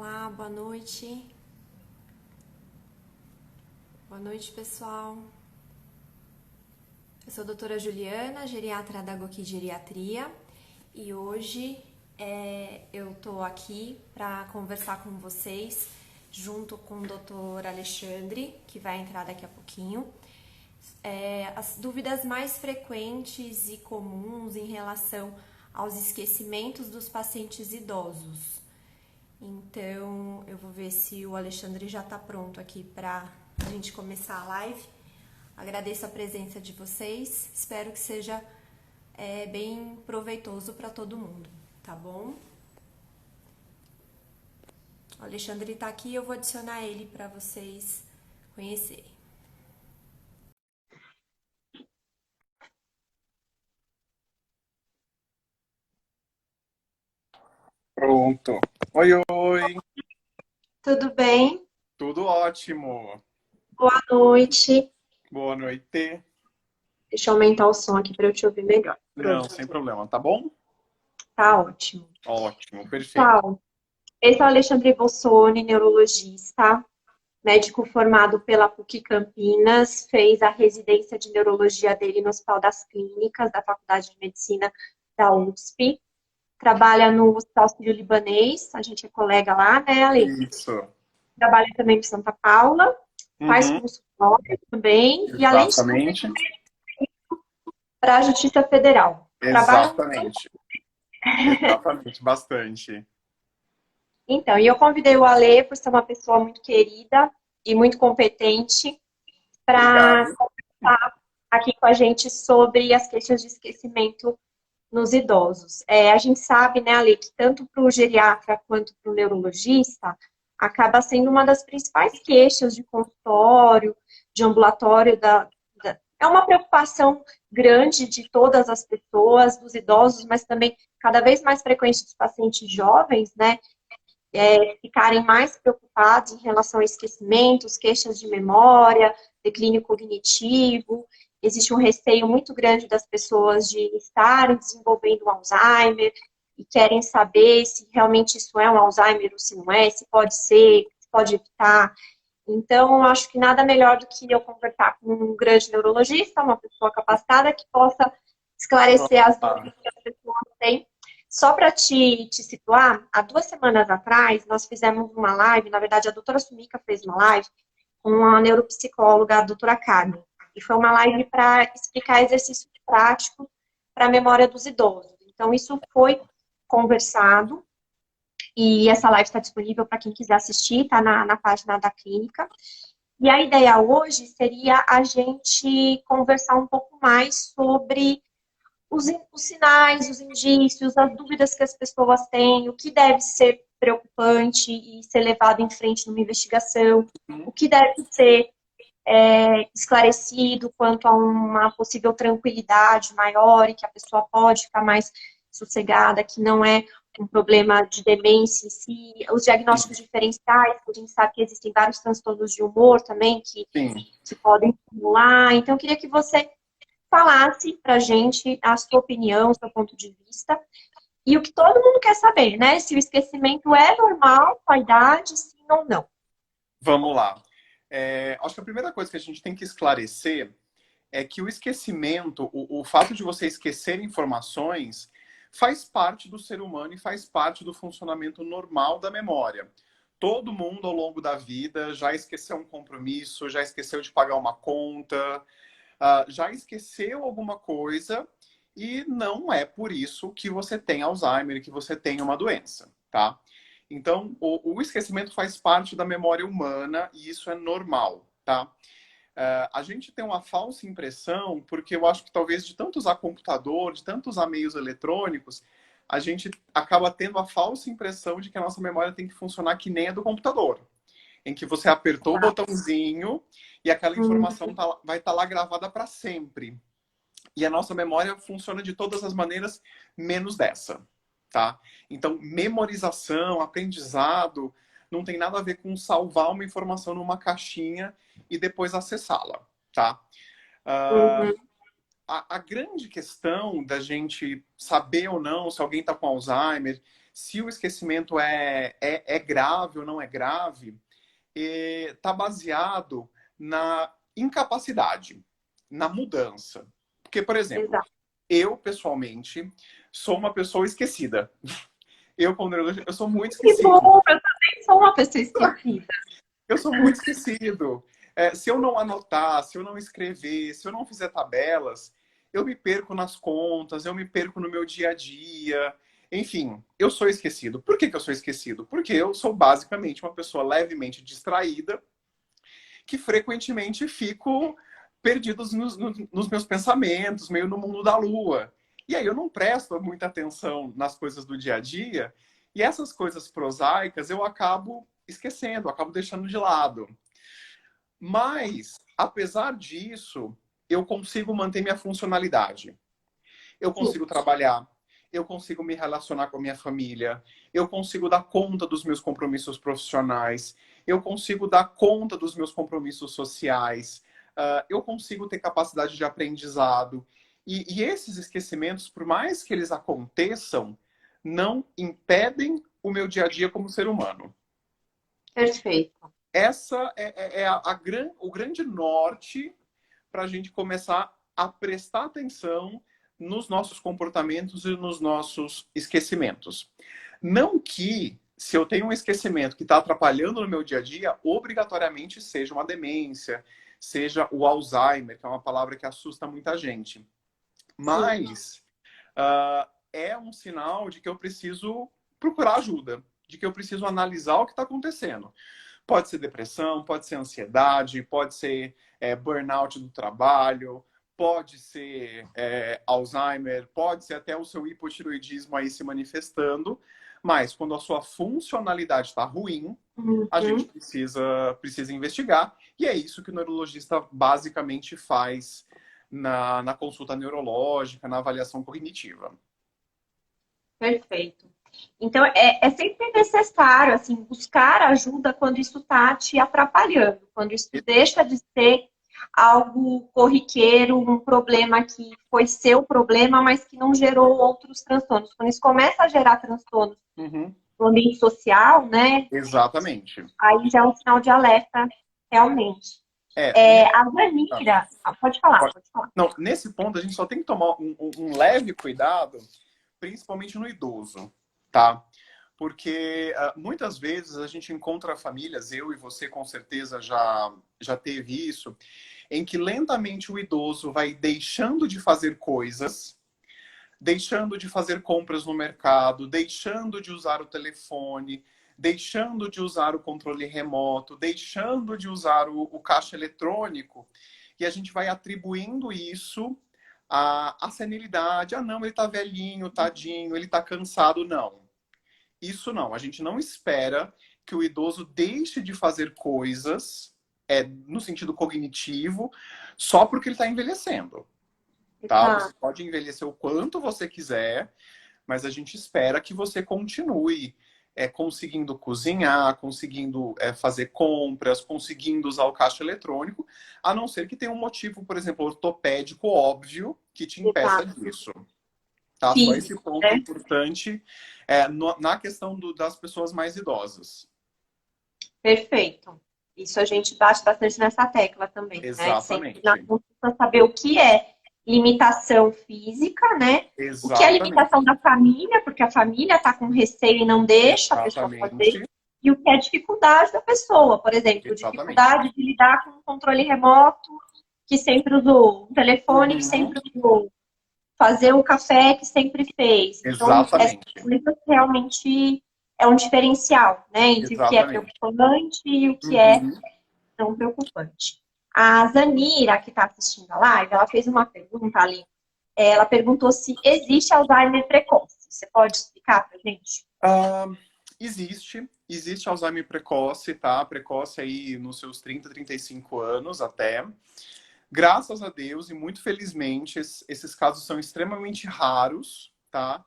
Olá, boa noite. Boa noite, pessoal. Eu sou a doutora Juliana, geriatra da Goki Geriatria, e hoje eu tô aqui para conversar com vocês, junto com o doutor Alexandre, que vai entrar daqui a pouquinho, as dúvidas mais frequentes e comuns em relação aos esquecimentos dos pacientes idosos. Então, eu vou ver se o Alexandre já está pronto aqui para a gente começar a live. Agradeço a presença de vocês, espero que seja bem proveitoso para todo mundo, tá bom? O Alexandre está aqui, eu vou adicionar ele para vocês conhecerem. Pronto. Oi, oi. Tudo bem? Tudo ótimo. Boa noite. Boa noite. Deixa eu aumentar o som aqui para eu te ouvir melhor. Não, Pronto, sem problema, tá bom? tá ótimo. Ótimo, perfeito. Pessoal, esse é o Alexandre Bossoni, neurologista, médico formado pela PUC Campinas, fez a residência de neurologia dele no Hospital das Clínicas, da Faculdade de Medicina da USP. Trabalha no Hospital Sírio-Libanês, a gente é colega lá, né, Ale? Isso. Trabalha também em Santa Paula, faz Uhum, consultório também, e além de tudo, exatamente. para a Justiça Federal. Trabalha. Exatamente. Exatamente, bastante. Então, e eu convidei o Ale por ser uma pessoa muito querida e muito competente para Obrigado. conversar aqui com a gente sobre as queixas de esquecimento nos idosos. A gente sabe, né, Ale, que tanto para o geriatra quanto para o neurologista acaba sendo uma das principais queixas de consultório, de ambulatório é uma preocupação grande de todas as pessoas, dos idosos, mas também cada vez mais frequente dos pacientes jovens, né? Ficarem mais preocupados em relação a esquecimentos, queixas de memória, declínio cognitivo. Existe um receio muito grande das pessoas de estarem desenvolvendo Alzheimer e querem saber se realmente isso é um Alzheimer ou se não é, se pode ser, se pode evitar. Então, eu acho que nada melhor do que eu conversar com um grande neurologista, uma pessoa capacitada que possa esclarecer as Ah, dúvidas que as pessoas têm. Só para te situar, há 2 semanas atrás, nós fizemos uma live, na verdade, a doutora Sumika fez uma live com a neuropsicóloga, a doutora Carmen. E foi uma live para explicar exercícios práticos para a memória dos idosos. Então, isso foi conversado e essa live está disponível para quem quiser assistir, está na página da clínica. E a ideia hoje seria a gente conversar um pouco mais sobre os sinais, os indícios, as dúvidas que as pessoas têm, o que deve ser preocupante e ser levado em frente numa investigação, o que deve ser esclarecido quanto a uma possível tranquilidade maior e que a pessoa pode ficar mais sossegada, que não é um problema de demência em si, os diagnósticos diferenciais, a gente sabe que existem vários transtornos de humor também sim. que podem estimular. Então, eu queria que você falasse pra gente a sua opinião, o seu ponto de vista, e o que todo mundo quer saber, né? Se o esquecimento é normal com a idade, sim ou não. Vamos lá. Acho que a primeira coisa que a gente tem que esclarecer é que o esquecimento, o fato de você esquecer informações, faz parte do ser humano e faz parte do funcionamento normal da memória. Todo mundo ao longo da vida já esqueceu um compromisso, já esqueceu de pagar uma conta, já esqueceu alguma coisa e não é por isso que você tem Alzheimer, que você tem uma doença, tá? Então, o esquecimento faz parte da memória humana e isso é normal, tá? A gente tem uma falsa impressão, porque eu acho que talvez de tanto usar computador, de tanto usar meios eletrônicos, a gente acaba tendo a falsa impressão de que a nossa memória tem que funcionar que nem a do computador, em que você apertou o botãozinho e aquela informação vai estar lá gravada para sempre. E a nossa memória funciona de todas as maneiras, menos dessa, tá? Então, memorização, aprendizado, não tem nada a ver com salvar uma informação numa caixinha e depois acessá-la, tá? Uhum. A grande questão da gente saber ou não se alguém está com Alzheimer, se o esquecimento é grave ou não é grave, está baseado na incapacidade, na mudança. Porque, por exemplo, Exato. eu, pessoalmente, sou uma pessoa esquecida. Eu, como neurologista, eu sou muito Que esquecido. bom, eu também sou uma pessoa esquecida. Eu sou muito esquecido. Se eu não anotar, se eu não escrever, se eu não fizer tabelas, eu me perco nas contas, eu me perco no meu dia a dia. Enfim, eu sou esquecido. Por que eu sou esquecido? Porque eu sou basicamente uma pessoa levemente distraída, que frequentemente fico perdido nos meus pensamentos, meio no mundo da lua. E aí eu não presto muita atenção nas coisas do dia a dia, e essas coisas prosaicas eu acabo esquecendo, acabo deixando de lado. Mas, apesar disso, eu consigo manter minha funcionalidade. Eu Sim. consigo trabalhar, eu consigo me relacionar com a minha família, eu consigo dar conta dos meus compromissos profissionais, eu consigo dar conta dos meus compromissos sociais, eu consigo ter capacidade de aprendizado. E esses esquecimentos, por mais que eles aconteçam, não impedem o meu dia a dia como ser humano. Perfeito. Essa é o grande norte para a gente começar a prestar atenção nos nossos comportamentos e nos nossos esquecimentos. Não que, se eu tenho um esquecimento que está atrapalhando no meu dia a dia, obrigatoriamente seja uma demência, seja o Alzheimer, que é uma palavra que assusta muita gente. Mas é um sinal de que eu preciso procurar ajuda, de que eu preciso analisar o que está acontecendo. Pode ser depressão, pode ser ansiedade, pode ser burnout do trabalho, pode ser Alzheimer, pode ser até o seu hipotiroidismo aí se manifestando, mas quando a sua funcionalidade está ruim, a gente precisa investigar, e é isso que o neurologista basicamente faz na consulta neurológica, na avaliação cognitiva. Perfeito. Então, é sempre necessário, assim, buscar ajuda quando isso está te atrapalhando, quando isso deixa de ser algo corriqueiro, um problema que foi seu problema, mas que não gerou outros transtornos. Quando isso começa a gerar transtornos no ambiente social, né? Exatamente. Aí já é um sinal de alerta, realmente. A Vanira, pode falar. Não, nesse ponto a gente só tem que tomar um leve cuidado, principalmente no idoso, tá? Porque muitas vezes a gente encontra famílias, eu e você com certeza já teve isso, em que lentamente o idoso vai deixando de fazer coisas, deixando de fazer compras no mercado, deixando de usar o telefone, deixando de usar o controle remoto, deixando de usar o caixa eletrônico, e a gente vai atribuindo isso à senilidade. Ah, não, ele tá velhinho, tadinho, ele tá cansado. Não. Isso não. A gente não espera que o idoso deixe de fazer coisas no sentido cognitivo só porque ele está envelhecendo. Tá? Você pode envelhecer o quanto você quiser, mas a gente espera que você continue conseguindo cozinhar, conseguindo fazer compras, conseguindo usar o caixa eletrônico, a não ser que tenha um motivo, por exemplo, ortopédico óbvio que te impeça disso. Tá? Sim, só esse ponto importante na questão das pessoas mais idosas. Perfeito. Isso a gente bate bastante nessa tecla também, Exatamente. né? Sempre na saber o que é limitação física, né? Exatamente. O que é limitação da família, porque a família está com receio e não deixa a pessoa fazer. E o que é dificuldade da pessoa, por exemplo, dificuldade de lidar com um controle remoto que sempre usou, um telefone que sempre usou, fazer o café que sempre fez. Exatamente. Então, realmente é um diferencial, né? Entre o que é preocupante e o que é não preocupante. A Zanira, que está assistindo a live, ela fez uma pergunta ali. Ela perguntou se existe Alzheimer precoce. Você pode explicar para a gente? Existe Alzheimer precoce, tá? Precoce aí nos seus 30, 35 anos até. Graças a Deus e muito felizmente, esses casos são extremamente raros, tá?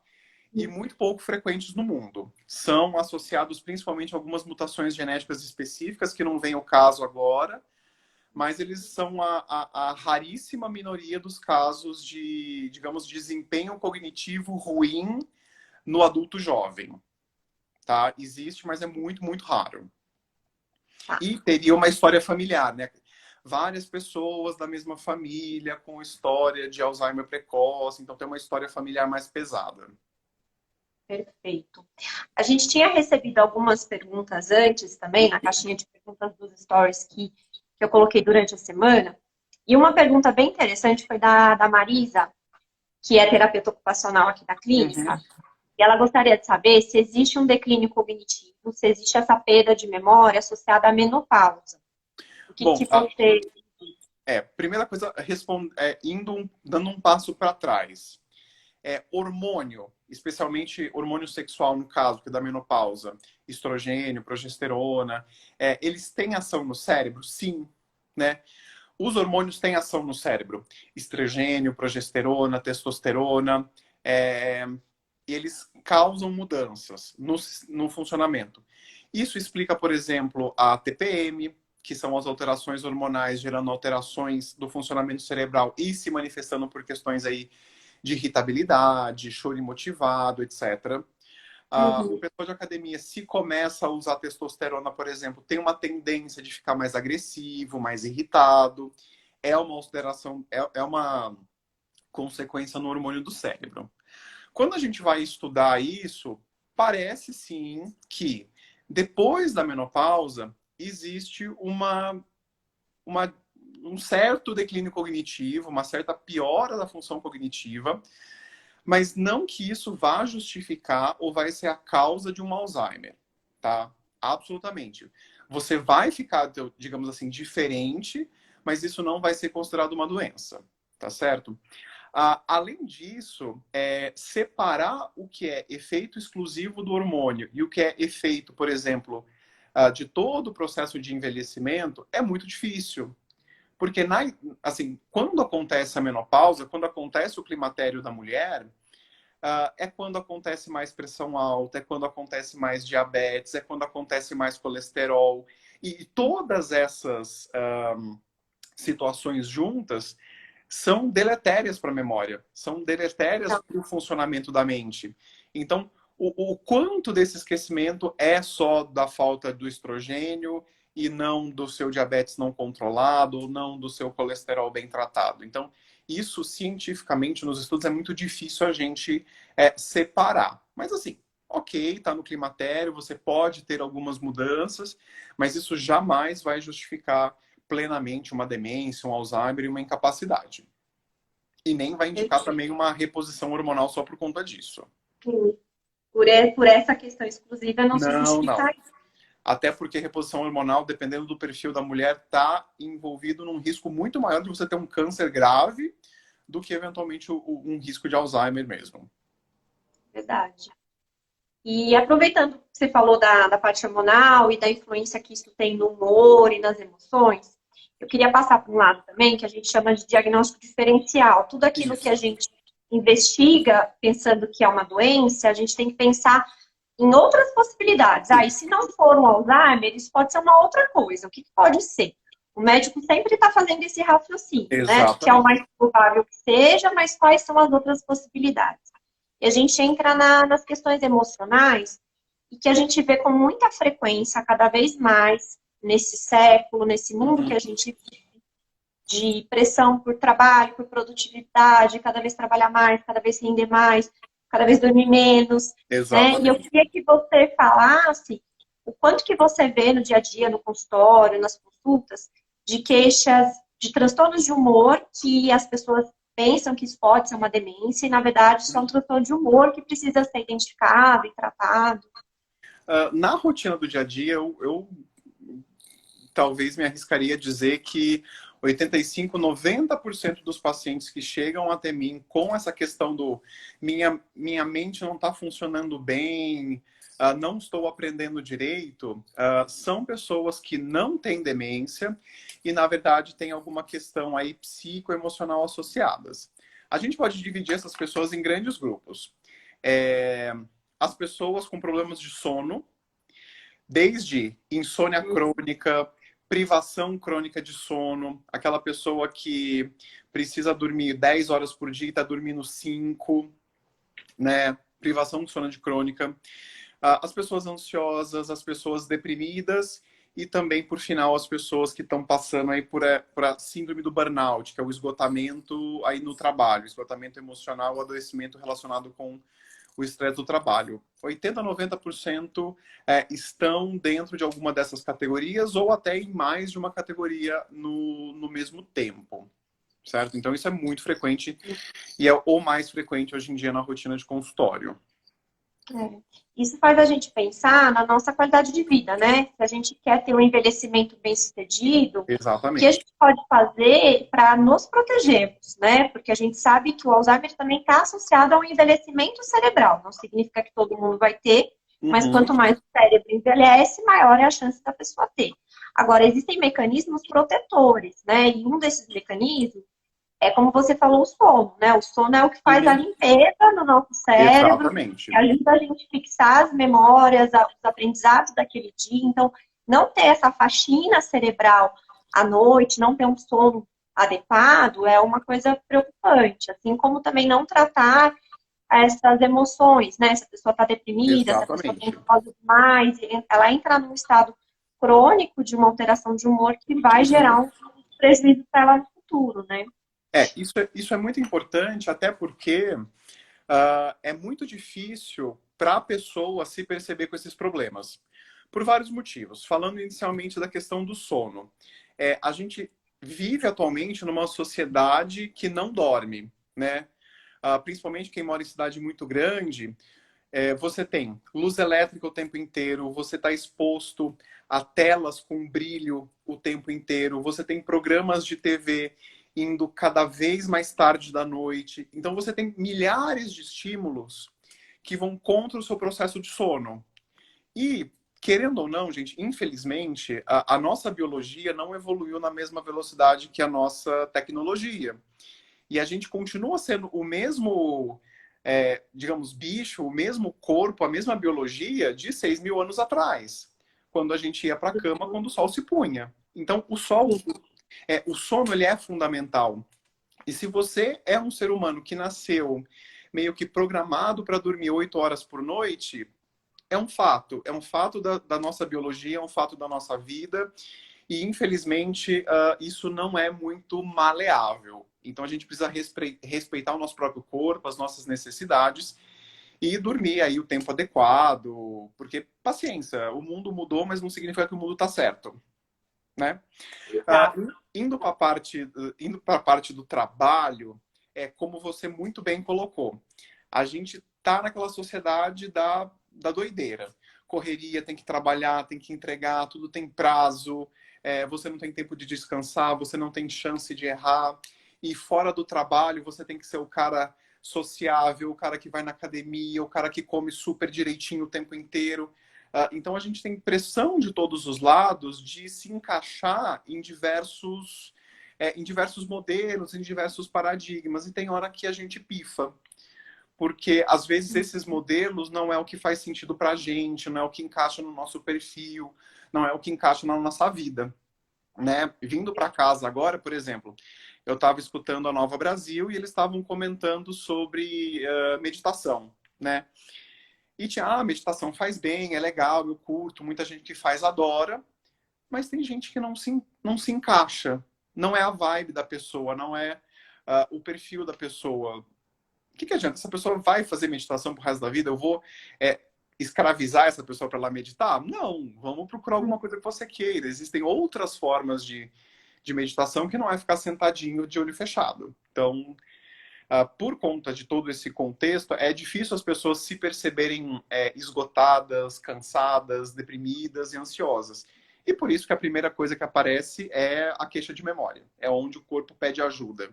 E muito pouco frequentes no mundo. São associados principalmente a algumas mutações genéticas específicas, que não vem ao caso agora, mas eles são a raríssima minoria dos casos de, digamos, desempenho cognitivo ruim no adulto jovem, tá? Existe, mas é muito, muito raro. Tá. E teria uma história familiar, né? Várias pessoas da mesma família com história de Alzheimer precoce, então tem uma história familiar mais pesada. Perfeito. A gente tinha recebido algumas perguntas antes também, na caixinha de perguntas dos stories que eu coloquei durante a semana. E uma pergunta bem interessante foi da Marisa, que é terapeuta ocupacional aqui da clínica. Uhum. E ela gostaria de saber se existe um declínio cognitivo, se existe essa perda de memória associada à menopausa. O que, Bom, que você... primeira coisa, dando um passo para trás. Hormônio, especialmente hormônio sexual, no caso, que é da menopausa, estrogênio, progesterona, eles têm ação no cérebro? Sim, né? Os hormônios têm ação no cérebro. Estrogênio, progesterona, testosterona, eles causam mudanças no funcionamento. Isso explica, por exemplo, a TPM, que são as alterações hormonais gerando alterações do funcionamento cerebral e se manifestando por questões aí de irritabilidade, choro imotivado, etc. O pessoal de academia, se começa a usar testosterona, por exemplo, tem uma tendência de ficar mais agressivo, mais irritado. É uma alteração, é uma consequência no hormônio do cérebro. Quando a gente vai estudar isso, parece sim que depois da menopausa existe um certo declínio cognitivo, uma certa piora da função cognitiva, mas não que isso vá justificar ou vai ser a causa de um Alzheimer, tá? Absolutamente. Você vai ficar, digamos assim, diferente, mas isso não vai ser considerado uma doença, tá certo? Além disso, separar o que é efeito exclusivo do hormônio e o que é efeito, por exemplo, de todo o processo de envelhecimento é muito difícil. Porque, assim, quando acontece a menopausa, quando acontece o climatério da mulher, é quando acontece mais pressão alta, é quando acontece mais diabetes, é quando acontece mais colesterol. E todas essas situações juntas são deletérias para a memória, são deletérias para o funcionamento da mente. Então, o quanto desse esquecimento é só da falta do estrogênio e não do seu diabetes não controlado, ou não do seu colesterol bem tratado. Então, isso cientificamente nos estudos é muito difícil a gente separar. Mas assim, ok, está no climatério, você pode ter algumas mudanças, mas isso jamais vai justificar plenamente uma demência, um Alzheimer e uma incapacidade. E nem vai indicar também uma reposição hormonal só por conta disso. Por essa questão exclusiva não se Não, não. justifica. Até porque reposição hormonal, dependendo do perfil da mulher, está envolvido num risco muito maior de você ter um câncer grave do que, eventualmente, um risco de Alzheimer mesmo. Verdade. E aproveitando que você falou da parte hormonal e da influência que isso tem no humor e nas emoções, eu queria passar para um lado também que a gente chama de diagnóstico diferencial. Tudo aquilo que a gente investiga pensando que é uma doença, a gente tem que pensar em outras possibilidades. E se não for um Alzheimer, isso pode ser uma outra coisa. O que pode ser? O médico sempre está fazendo esse raciocínio, né? Que é o mais provável que seja, mas quais são as outras possibilidades? E a gente entra nas questões emocionais e que a gente vê com muita frequência, cada vez mais, nesse século, nesse mundo que a gente vive, de pressão por trabalho, por produtividade, cada vez trabalhar mais, cada vez render mais, cada vez dormir menos. Né? E eu queria que você falasse o quanto que você vê no dia a dia, no consultório, nas consultas, de queixas, de transtornos de humor que as pessoas pensam que isso pode ser uma demência e, na verdade, são um transtorno de humor que precisa ser identificado e tratado. Na rotina do dia a dia, eu talvez me arriscaria a dizer que 85, 90% dos pacientes que chegam até mim com essa questão do minha mente não está funcionando bem, não estou aprendendo direito, são pessoas que não têm demência e, na verdade, tem alguma questão aí psicoemocional associadas. A gente pode dividir essas pessoas em grandes grupos. As pessoas com problemas de sono, desde insônia crônica, privação crônica de sono, aquela pessoa que precisa dormir 10 horas por dia e está dormindo 5, né? Privação de sono de crônica. as pessoas ansiosas, as pessoas deprimidas e também, por final, as pessoas que estão passando aí por a síndrome do burnout, que é o esgotamento aí no trabalho, esgotamento emocional, o adoecimento relacionado com o estresse do trabalho. 80 a 90% estão dentro de alguma dessas categorias ou até em mais de uma categoria no mesmo tempo, certo? Então isso é muito frequente e é o mais frequente hoje em dia na rotina de consultório. Isso faz a gente pensar na nossa qualidade de vida, né? Se a gente quer ter um envelhecimento bem-sucedido, o que a Exatamente. gente pode fazer para nos protegermos, né? Porque a gente sabe que o Alzheimer também está associado ao envelhecimento cerebral. Não significa que todo mundo vai ter, mas Uhum. quanto mais o cérebro envelhece, maior é a chance da pessoa ter. Agora, existem mecanismos protetores, né? E um desses mecanismos é como você falou, o sono, né? O sono é o que faz a Uhum. limpeza no nosso cérebro, que Exatamente. ajuda a gente a fixar as memórias, os aprendizados daquele dia. Então, não ter essa faxina cerebral à noite, não ter um sono adequado, é uma coisa preocupante. Assim como também não tratar essas emoções, né? Se a pessoa está deprimida, se a pessoa tem Exatamente. glicose demais, ela entra num estado crônico de uma alteração de humor que vai gerar um prejuízo para ela no futuro, né? Isso é muito importante, até porque é muito difícil para a pessoa se perceber com esses problemas. Por vários motivos. Falando inicialmente da questão do sono. A gente vive atualmente numa sociedade que não dorme, né? Principalmente quem mora em cidade muito grande, você tem luz elétrica o tempo inteiro, você está exposto a telas com brilho o tempo inteiro, você tem programas de TV indo cada vez mais tarde da noite. Então você tem milhares de estímulos que vão contra o seu processo de sono. E, querendo ou não, gente, infelizmente, a nossa biologia não evoluiu na mesma velocidade que a nossa tecnologia. E a gente continua sendo o mesmo, digamos, bicho, o mesmo corpo, a mesma biologia de 6.000 anos atrás, quando a gente ia para a cama quando o sol se punha. Então, o sono ele é fundamental. E se você é um ser humano que nasceu meio que programado para dormir 8 horas por noite, é um fato da nossa biologia, é um fato da nossa vida, e infelizmente isso não é muito maleável. Então a gente precisa respeitar o nosso próprio corpo, as nossas necessidades, e dormir aí o tempo adequado, porque paciência, o mundo mudou, mas não significa que o mundo está certo, né? Ah, Exato. indo para a parte do trabalho, como você muito bem colocou. A gente tá naquela sociedade da doideira. Correria, tem que trabalhar, tem que entregar, tudo tem prazo, você não tem tempo de descansar, você não tem chance de errar. E fora do trabalho, você tem que ser o cara sociável, o cara que vai na academia, o cara que come super direitinho o tempo inteiro. Então a gente tem pressão de todos os lados de se encaixar em diversos modelos, em diversos paradigmas, e tem hora que a gente pifa. Porque às vezes esses modelos não é o que faz sentido pra gente, não é o que encaixa no nosso perfil, não é o que encaixa na nossa vida, né? Vindo para casa agora, por exemplo, eu estava escutando a Nova Brasil e eles estavam comentando sobre meditação, né? E tinha, meditação faz bem, é legal, eu curto, muita gente que faz adora, mas tem gente que não se encaixa. Não é a vibe da pessoa, não é o perfil da pessoa. O que adianta? Essa pessoa vai fazer meditação pro resto da vida? Eu vou escravizar essa pessoa para ela meditar? Não, vamos procurar alguma coisa que você queira. Existem outras formas de meditação que não é ficar sentadinho de olho fechado. Então, por conta de todo esse contexto, é difícil as pessoas se perceberem esgotadas, cansadas, deprimidas e ansiosas. E por isso que a primeira coisa que aparece é a queixa de memória. É onde o corpo pede ajuda.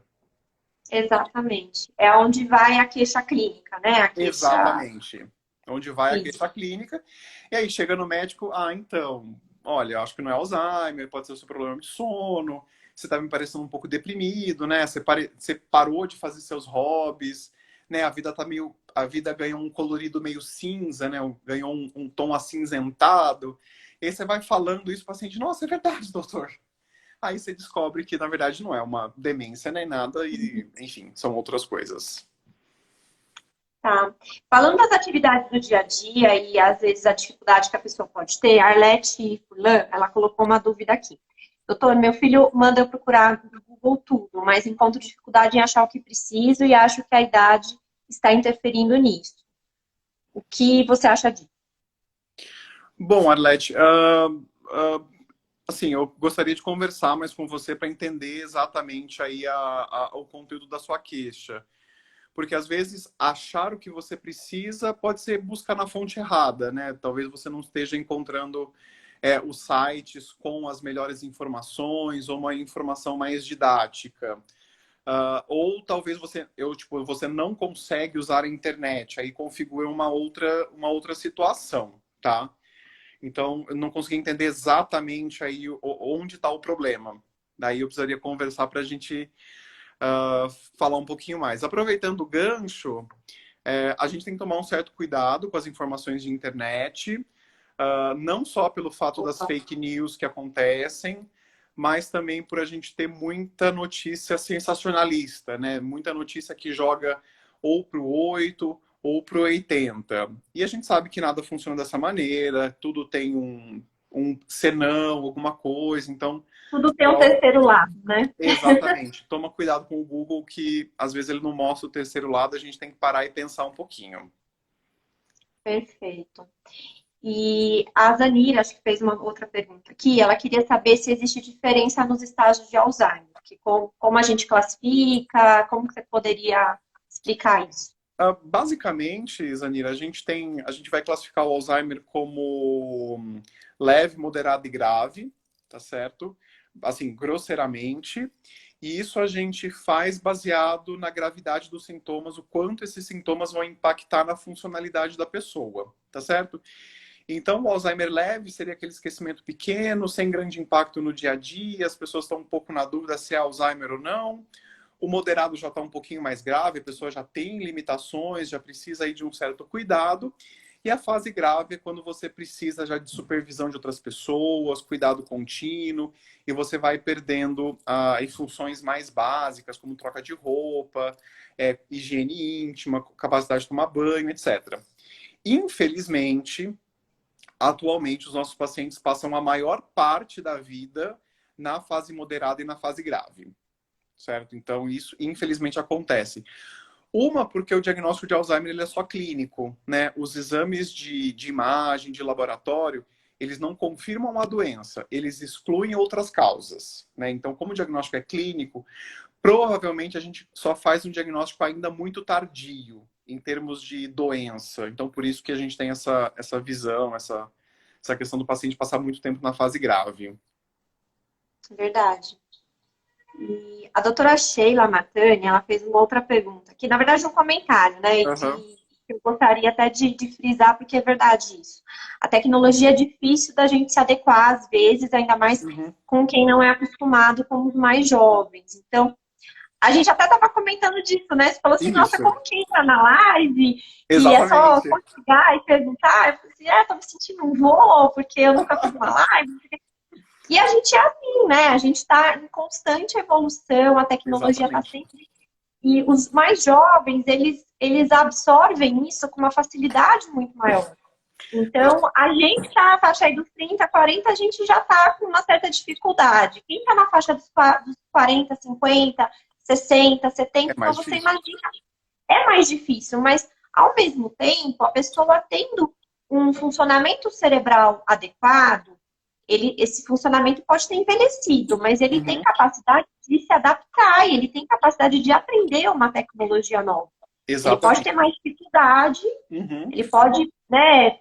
Exatamente. É onde vai a queixa clínica, né? A queixa. Exatamente. Onde vai a Isso. queixa clínica. E aí chega no médico, então, olha, acho que não é Alzheimer, pode ser o seu problema de sono, você tá me parecendo um pouco deprimido, né? Você parou de fazer seus hobbies, né? A vida ganhou um colorido meio cinza, né? Ganhou um tom acinzentado. E aí você vai falando isso para o paciente, nossa, é verdade, doutor. Aí você descobre que, na verdade, não é uma demência nem nada, e, enfim, são outras coisas. Tá. Falando das atividades do dia a dia e às vezes a dificuldade que a pessoa pode ter, a Arlete Furlan, ela colocou uma dúvida aqui. Doutor, meu filho manda eu procurar no Google tudo, mas encontro dificuldade em achar o que preciso e acho que a idade está interferindo nisso. O que você acha disso? Bom, Arlete, assim, eu gostaria de conversar mais com você para entender exatamente aí o conteúdo da sua queixa. Porque às vezes achar o que você precisa pode ser buscar na fonte errada, né? Talvez você não esteja encontrando os sites com as melhores informações ou uma informação mais didática. Ou talvez você não consegue usar a internet, aí configura uma outra situação, tá? Então, eu não consegui entender exatamente aí onde está o problema. Daí eu precisaria conversar para a gente falar um pouquinho mais. Aproveitando o gancho, a gente tem que tomar um certo cuidado com as informações de internet, não só pelo fato das fake news que acontecem, mas também por a gente ter muita notícia sensacionalista, né? Muita notícia que joga ou pro 8 ou pro 80. E a gente sabe que nada funciona dessa maneira, tudo tem um senão, alguma coisa, então... Tudo tem um terceiro lado, né? Exatamente. Toma cuidado com o Google, que às vezes ele não mostra o terceiro lado, a gente tem que parar e pensar um pouquinho. Perfeito. E a Zanira, acho que fez uma outra pergunta aqui, ela queria saber se existe diferença nos estágios de Alzheimer, que como a gente classifica, como que você poderia explicar isso? Basicamente, Zanira, a gente vai classificar o Alzheimer como leve, moderado e grave, tá certo? Assim, grosseiramente. E isso a gente faz baseado na gravidade dos sintomas, o quanto esses sintomas vão impactar na funcionalidade da pessoa, tá certo? Então, o Alzheimer leve seria aquele esquecimento pequeno, sem grande impacto no dia a dia, as pessoas estão um pouco na dúvida se é Alzheimer ou não. O moderado já está um pouquinho mais grave, a pessoa já tem limitações, já precisa aí de um certo cuidado. E a fase grave é quando você precisa já de supervisão de outras pessoas, cuidado contínuo, e você vai perdendo funções mais básicas, como troca de roupa, higiene íntima, capacidade de tomar banho, etc. Infelizmente, atualmente, os nossos pacientes passam a maior parte da vida na fase moderada e na fase grave, certo? Então, isso infelizmente acontece. Uma, porque o diagnóstico de Alzheimer ele é só clínico, né? Os exames de imagem, de laboratório, eles não confirmam a doença, eles excluem outras causas, né? Então, como o diagnóstico é clínico, provavelmente a gente só faz um diagnóstico ainda muito tardio, em termos de doença. Então, por isso que a gente tem essa visão, essa questão do paciente passar muito tempo na fase grave. Verdade. E a doutora Sheila Matani, ela fez uma outra pergunta, que na verdade é um comentário, né? E Uhum. que eu gostaria até de frisar, porque é verdade isso. A tecnologia é difícil da gente se adequar às vezes, ainda mais Uhum. com quem não é acostumado, como os mais jovens. Então, a gente até estava comentando disso, né? Você falou assim, nossa, Isso. como que entra na live? E é só Exatamente. ligar e perguntar. Eu falei assim, tô me sentindo um vô, porque eu nunca fiz uma live. E a gente é assim, né? A gente está em constante evolução, a tecnologia está Exatamente. sempre. E os mais jovens, eles absorvem isso com uma facilidade muito maior. Então, a gente está na faixa aí dos 30, 40, a gente já está com uma certa dificuldade. Quem está na faixa dos 40, 50, 60, 70, É então mais você difícil. imagina, é mais difícil, mas ao mesmo tempo, a pessoa tendo um funcionamento cerebral adequado, esse funcionamento pode ter envelhecido, mas ele tem Uhum. capacidade de se adaptar, ele tem capacidade de aprender uma tecnologia nova. Ele pode ter Exatamente. mais dificuldade, Uhum. ele pode, né,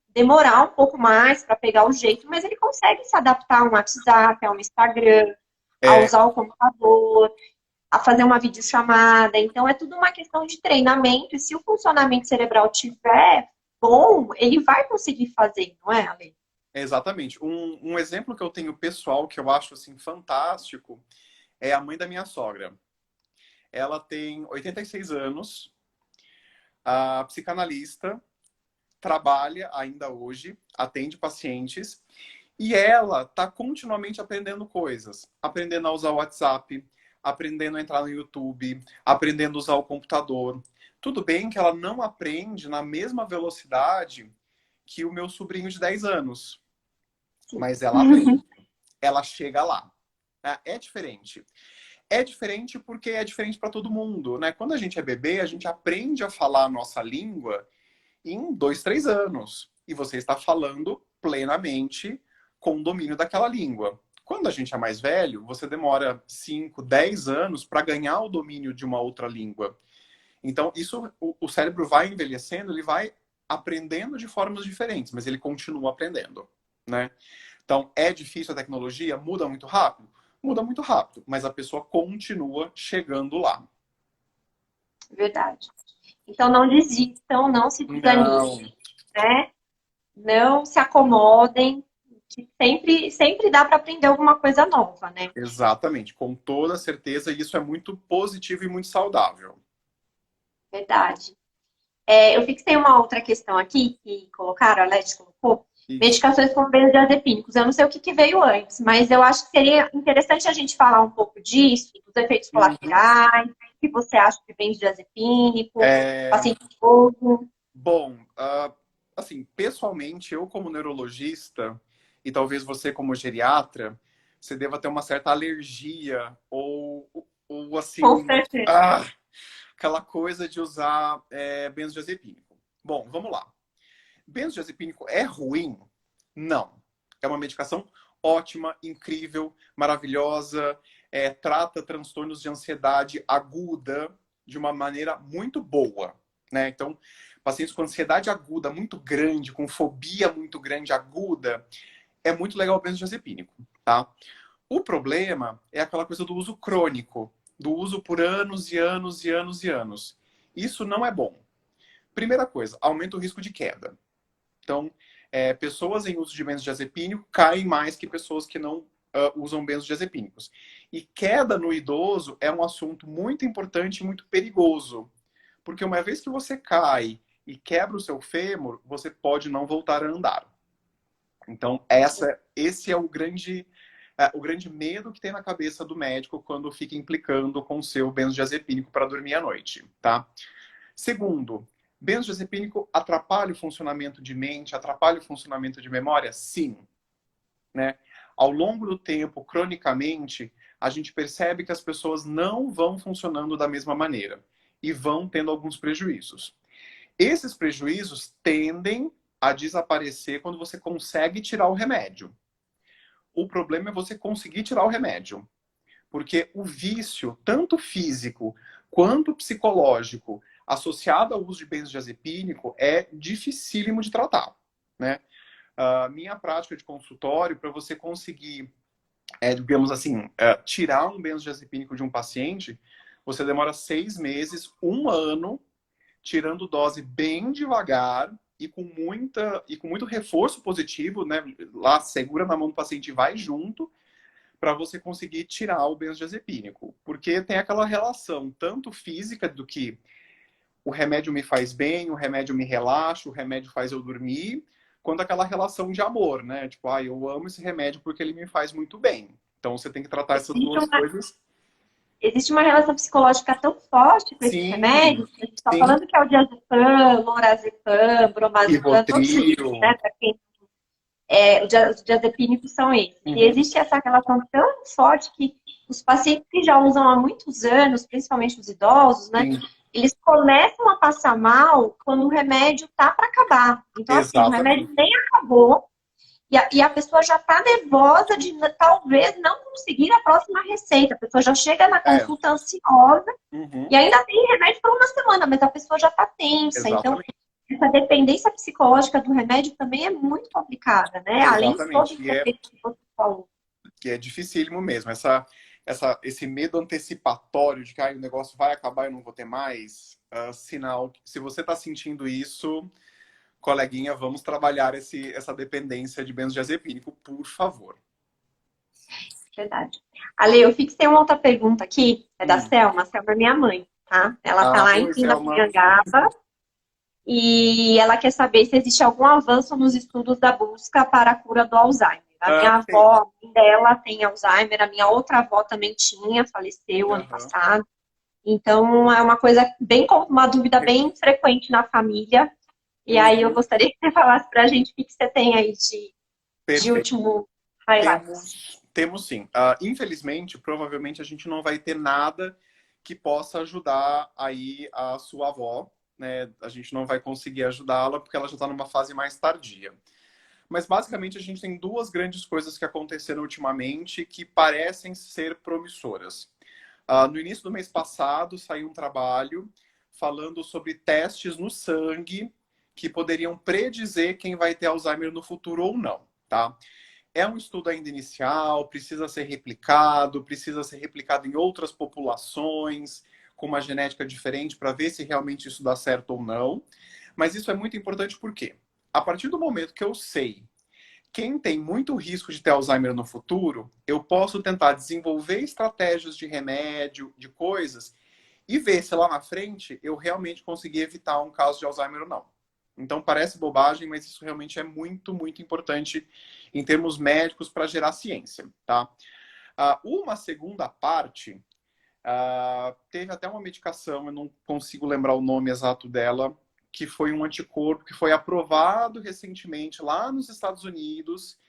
demorar um pouco mais para pegar o jeito, mas ele consegue se adaptar a um WhatsApp, a um Instagram, a É, usar o computador, a fazer uma videochamada. Então, é tudo uma questão de treinamento, e se o funcionamento cerebral tiver bom, ele vai conseguir fazer, não é, Ale? exatamente. Um exemplo que eu tenho pessoal que eu acho assim fantástico é a mãe da minha sogra. Ela tem 86 anos, a psicanalista, trabalha ainda hoje, atende pacientes e ela está continuamente aprendendo coisas, aprendendo a usar o WhatsApp, aprendendo a entrar no YouTube, aprendendo a usar o computador. Tudo bem que ela não aprende na mesma velocidade que o meu sobrinho de 10 anos, Sim. mas ela aprende, ela chega lá. Né? É diferente. É diferente porque é diferente para todo mundo, né? Quando a gente é bebê, a gente aprende a falar a nossa língua em 2, 3 anos. E você está falando plenamente com o domínio daquela língua. Quando a gente é mais velho, você demora 5, 10 anos para ganhar o domínio de uma outra língua. Então, isso, o cérebro vai envelhecendo, ele vai aprendendo de formas diferentes, mas ele continua aprendendo, né? Então, é difícil a tecnologia? Muda muito rápido? Muda muito rápido, mas a pessoa continua chegando lá. Verdade. Então não desistam, não se Não, desanimem, né? Não se acomodem, que sempre dá para aprender alguma coisa nova, né? exatamente, com toda certeza, isso é muito positivo e muito saudável. Verdade. Eu fixei uma outra questão aqui que colocaram, a Leti colocou, Isso. medicações com benzodiazepínicos. Eu não sei o que veio antes, mas eu acho que seria interessante a gente falar um pouco disso, dos efeitos Uhum. colaterais, o que você acha de benzodiazepínico, É, paciente idoso. bom, assim, pessoalmente, eu como neurologista, e talvez você como geriatra, você deva ter uma certa alergia, ou Com assim, certeza. aquela coisa de usar benzodiazepínico. Bom, vamos lá. Benzodiazepínico é ruim? Não. É uma medicação ótima, incrível, maravilhosa, trata transtornos de ansiedade aguda de uma maneira muito boa, né? Então, pacientes com ansiedade aguda muito grande, com fobia muito grande aguda, é muito legal o benzodiazepínico, tá? O problema é aquela coisa do uso crônico, do uso por anos e anos e anos e anos. Isso não é bom. Primeira coisa, aumenta o risco de queda. Então, pessoas em uso de benzodiazepínico caem mais que pessoas que não usam benzodiazepínicos. E queda no idoso é um assunto muito importante e muito perigoso. Porque uma vez que você cai e quebra o seu fêmur, você pode não voltar a andar. Então, esse é o grande medo que tem na cabeça do médico quando fica implicando com o seu benzodiazepínico para dormir à noite, tá? Segundo, benzodiazepínico atrapalha o funcionamento de mente, atrapalha o funcionamento de memória? Sim. Né? Ao longo do tempo, cronicamente, a gente percebe que as pessoas não vão funcionando da mesma maneira e vão tendo alguns prejuízos. Esses prejuízos tendem a desaparecer quando você consegue tirar o remédio. O problema é você conseguir tirar o remédio. Porque o vício, tanto físico quanto psicológico, associado ao uso de benzodiazepínico, é dificílimo de tratar. Né? A minha prática de consultório, para você conseguir, digamos assim, tirar um benzodiazepínico de um paciente, você demora 6 meses, 1 ano, tirando dose bem devagar e com muito reforço positivo, né? Lá segura na mão do paciente e vai junto, para você conseguir tirar o benzodiazepínico. Porque tem aquela relação tanto física do que o remédio me faz bem, o remédio me relaxa, o remédio faz eu dormir, quanto aquela relação de amor, né? Tipo, eu amo esse remédio porque ele me faz muito bem. Então você tem que tratar essas Existe duas uma, coisas. existe uma relação psicológica tão forte com esses Sim, remédios, que a gente está sim. falando que é o diazepam, lorazepam, bromazepam, todos esses, Rivotril. né, para quem os diazepínicos são esses. E Uhum. existe essa relação tão forte que os pacientes que já usam há muitos anos, principalmente os idosos, né, Sim, eles começam a passar mal quando o remédio tá para acabar. Então, assim, o remédio exatamente. nem acabou e a pessoa já está nervosa de talvez não conseguir a próxima receita. A pessoa já chega na É. consulta ansiosa Uhum. e ainda tem remédio por uma semana, mas a pessoa já está tensa. Então, Exatamente. essa dependência psicológica do remédio também é muito complicada, né? Além de todos Exatamente. os efeitos que você falou. Que é dificílimo mesmo. Esse medo antecipatório de que o negócio vai acabar e eu não vou ter mais, sinal. Se você está sentindo isso, coleguinha, vamos trabalhar essa dependência de benzodiazepínico, por favor. Verdade. Ale, eu fixei uma outra pergunta aqui, é da Hum. Selma. A Selma é minha mãe, tá? Ela tá lá em Oi, Selma. Pindamonhangaba e ela quer saber se existe algum avanço nos estudos da busca para a cura do Alzheimer. A minha Tem. avó, a mãe dela tem Alzheimer, a minha outra avó também tinha, faleceu ano Aham. passado. Então, é uma coisa bem, uma dúvida bem frequente na família. E aí eu gostaria que você falasse para a gente o que você tem aí de último highlights. Temos sim. Infelizmente, provavelmente a gente não vai ter nada que possa ajudar aí a sua avó, né? A gente não vai conseguir ajudá-la porque ela já está numa fase mais tardia. Mas basicamente a gente tem duas grandes coisas que aconteceram ultimamente que parecem ser promissoras. No início do mês passado saiu um trabalho falando sobre testes no sangue que poderiam predizer quem vai ter Alzheimer no futuro ou não, tá? É um estudo ainda inicial, precisa ser replicado em outras populações, com uma genética diferente, para ver se realmente isso dá certo ou não. Mas isso é muito importante porque, a partir do momento que eu sei quem tem muito risco de ter Alzheimer no futuro, eu posso tentar desenvolver estratégias de remédio, de coisas, e ver se lá na frente eu realmente consegui evitar um caso de Alzheimer ou não. Então parece bobagem, mas isso realmente é muito, muito importante em termos médicos para gerar ciência, tá? Uma segunda parte, teve até uma medicação, eu não consigo lembrar o nome exato dela, que foi um anticorpo que foi aprovado recentemente lá nos Estados Unidos,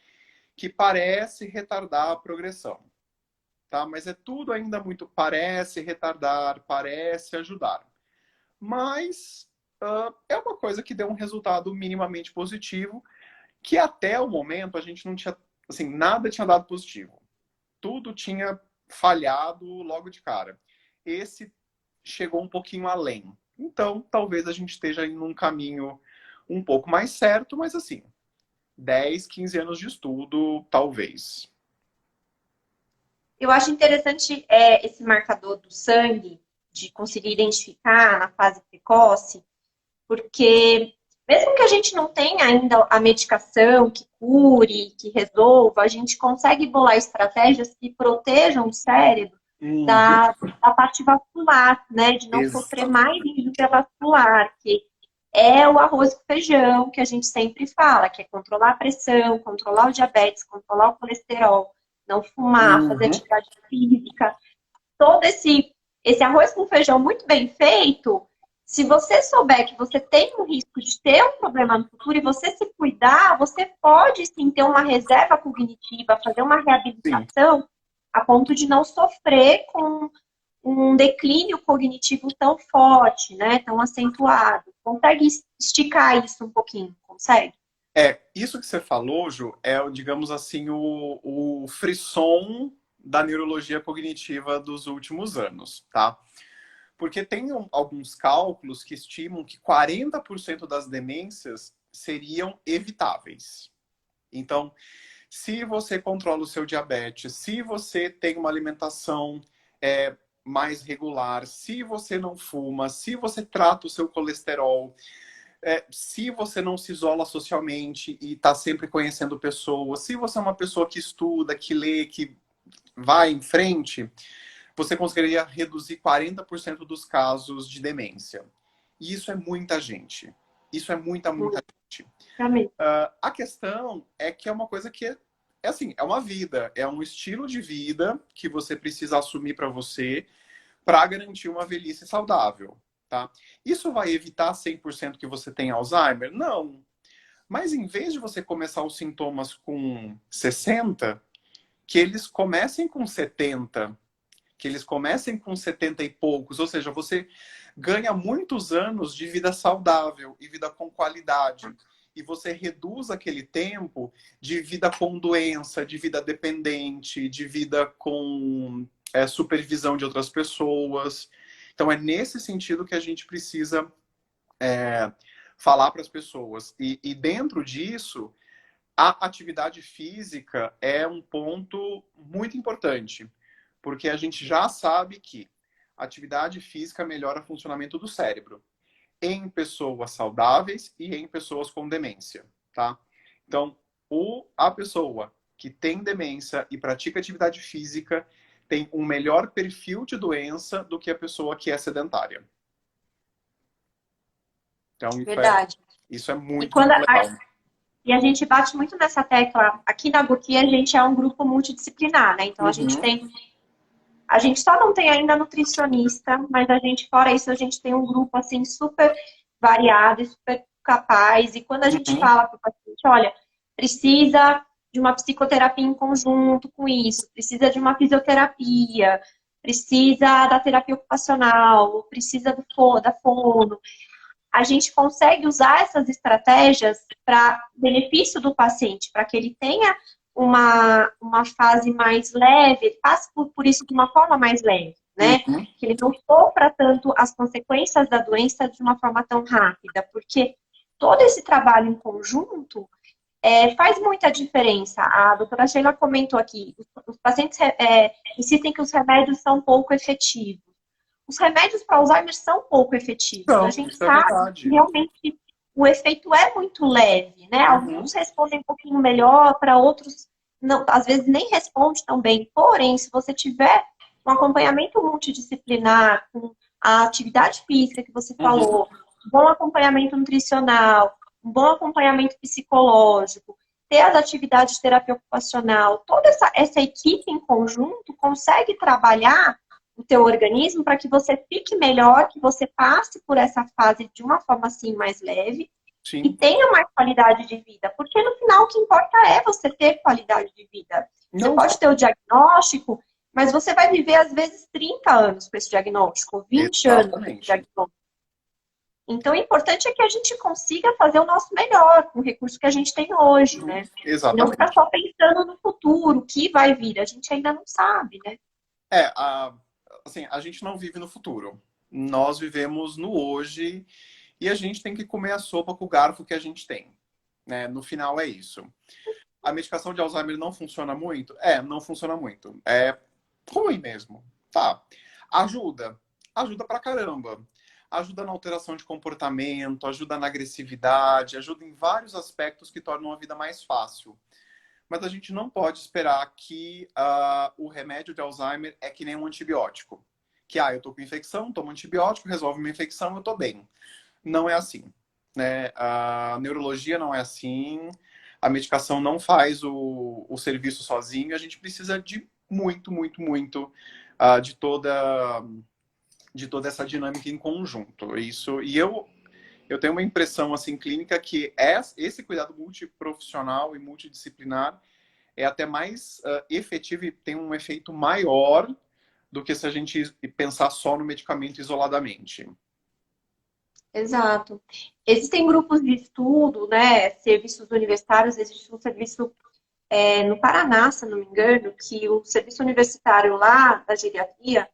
que parece retardar a progressão, tá? Mas é tudo ainda muito parece retardar, parece ajudar. Mas é uma coisa que deu um resultado minimamente positivo, que até o momento a gente não tinha, assim, nada tinha dado positivo. Tudo tinha falhado logo de cara. Esse chegou um pouquinho além. Então, talvez a gente esteja indo num caminho um pouco mais certo, mas assim, 10, 15 anos de estudo, talvez. Eu acho interessante esse marcador do sangue, de conseguir identificar na fase precoce, porque mesmo que a gente não tenha ainda a medicação que cure, que resolva, a gente consegue bolar estratégias que protejam o cérebro da parte vascular, né? De não sofrer mais injúria vascular, que é o arroz com feijão que a gente sempre fala, que é controlar a pressão, controlar o diabetes, controlar o colesterol, não fumar, fazer atividade física. Todo esse arroz com feijão muito bem feito, se você souber que você tem um risco de ter um problema no futuro e você se cuidar, você pode sim ter uma reserva cognitiva, fazer uma reabilitação a ponto de não sofrer com um declínio cognitivo tão forte, né? Tão acentuado. Consegue esticar isso um pouquinho? Consegue? Isso que você falou, Ju, é, digamos assim, o frisson da neurologia cognitiva dos últimos anos, tá? Porque tem alguns cálculos que estimam que 40% das demências seriam evitáveis. Então, se você controla o seu diabetes, se você tem uma alimentação mais regular, se você não fuma, se você trata o seu colesterol, se você não se isola socialmente e está sempre conhecendo pessoas, se você é uma pessoa que estuda, que lê, que vai em frente, você conseguiria reduzir 40% dos casos de demência. E isso é muita gente. Isso é muita gente. A questão é que é uma coisa que assim, é uma vida, é um estilo de vida que você precisa assumir para você para garantir uma velhice saudável, tá? Isso vai evitar 100% que você tenha Alzheimer? Não. Mas em vez de você começar os sintomas com 60, que eles comecem com 70, que eles comecem com 70 e poucos, ou seja, você ganha muitos anos de vida saudável e vida com qualidade. E você reduz aquele tempo de vida com doença, de vida dependente, de vida com supervisão de outras pessoas. Então, é nesse sentido que a gente precisa falar para as pessoas. E dentro disso, a atividade física é um ponto muito importante, porque a gente já sabe que a atividade física melhora o funcionamento do cérebro em pessoas saudáveis e em pessoas com demência, tá? Então, a pessoa que tem demência e pratica atividade física tem um melhor perfil de doença do que a pessoa que é sedentária. Então, isso é muito legal. E a gente bate muito nessa tecla. Aqui na Guki, a gente é um grupo multidisciplinar, né? Então, a gente tem A gente só não tem ainda nutricionista, mas a gente, fora isso, a gente tem um grupo assim super variado e super capaz. E quando a gente Uhum. fala para o paciente, olha, precisa de uma psicoterapia em conjunto com isso, precisa de uma fisioterapia, precisa da terapia ocupacional, precisa da fono, a gente consegue usar essas estratégias para benefício do paciente, para que ele tenha uma fase mais leve, ele passe por isso de uma forma mais leve, né? Uhum. Que ele não sofra tanto as consequências da doença de uma forma tão rápida, porque todo esse trabalho em conjunto faz muita diferença. A doutora Sheila comentou aqui, os pacientes insistem que os remédios são pouco efetivos. Os remédios para Alzheimer são pouco efetivos. A Então, gente isso é sabe que verdade. realmente o efeito é muito leve, né? Uhum. Alguns respondem um pouquinho melhor, para outros não, às vezes nem responde tão bem. Porém, se você tiver um acompanhamento multidisciplinar, com a atividade física que você Uhum. falou, um bom acompanhamento nutricional, um bom acompanhamento psicológico, ter as atividades de terapia ocupacional, toda essa equipe em conjunto consegue trabalhar o teu organismo para que você fique melhor, que você passe por essa fase de uma forma assim mais leve e Sim. tenha mais qualidade de vida. Porque no final o que importa é você ter qualidade de vida. Você Não, pode ter o diagnóstico, mas você vai viver às vezes 30 anos com esse diagnóstico, 20 anos com esse exatamente. diagnóstico. Então, o importante é que a gente consiga fazer o nosso melhor com o recurso que a gente tem hoje, Uhum. né? E não ficar Exatamente. só pensando no futuro, o que vai vir. A gente ainda não sabe, né? É, assim, a gente não vive no futuro. Nós vivemos no hoje e a gente tem que comer a sopa com o garfo que a gente tem. Né? No final é isso. A medicação de Alzheimer não funciona muito? Não funciona muito. É ruim mesmo. Tá. Ajuda. Ajuda pra caramba. Ajuda na alteração de comportamento, ajuda na agressividade, ajuda em vários aspectos que tornam a vida mais fácil. Mas a gente não pode esperar que o remédio de Alzheimer é que nem um antibiótico. Que, eu tô com infecção, tomo antibiótico, resolve minha infecção, eu tô bem. Não é assim. Né? A neurologia não é assim. A medicação não faz o serviço sozinho. A gente precisa de muito, muito, muito de toda essa dinâmica em conjunto. Isso, e eu tenho uma impressão assim clínica que esse cuidado multiprofissional e multidisciplinar é até mais efetivo e tem um efeito maior do que se a gente pensar só no medicamento isoladamente. Exato. Existem grupos de estudo, né? Serviços universitários, existe um serviço no Paraná, se não me engano, que o serviço universitário lá da geriatria,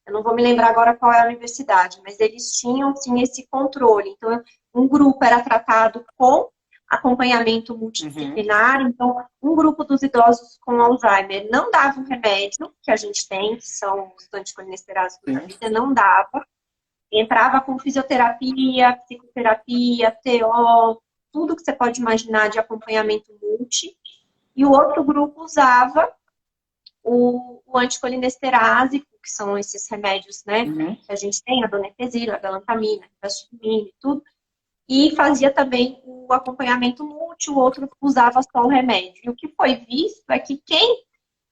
eu não vou me lembrar agora qual é a universidade, mas eles tinham sim esse controle. Então, um grupo era tratado com acompanhamento Uhum. multidisciplinar, então um grupo dos idosos com Alzheimer não dava o remédio que a gente tem, que são os anticolinesterases da Sim. vida, não dava. Entrava com fisioterapia, psicoterapia, TO, tudo que você pode imaginar de acompanhamento multi. E o outro grupo usava o anticolinesterásico, que são esses remédios, né, Uhum. que a gente tem, a donepezila, a galantamina, a e tudo, e fazia também o acompanhamento multi, o outro usava só o remédio. E o que foi visto é que quem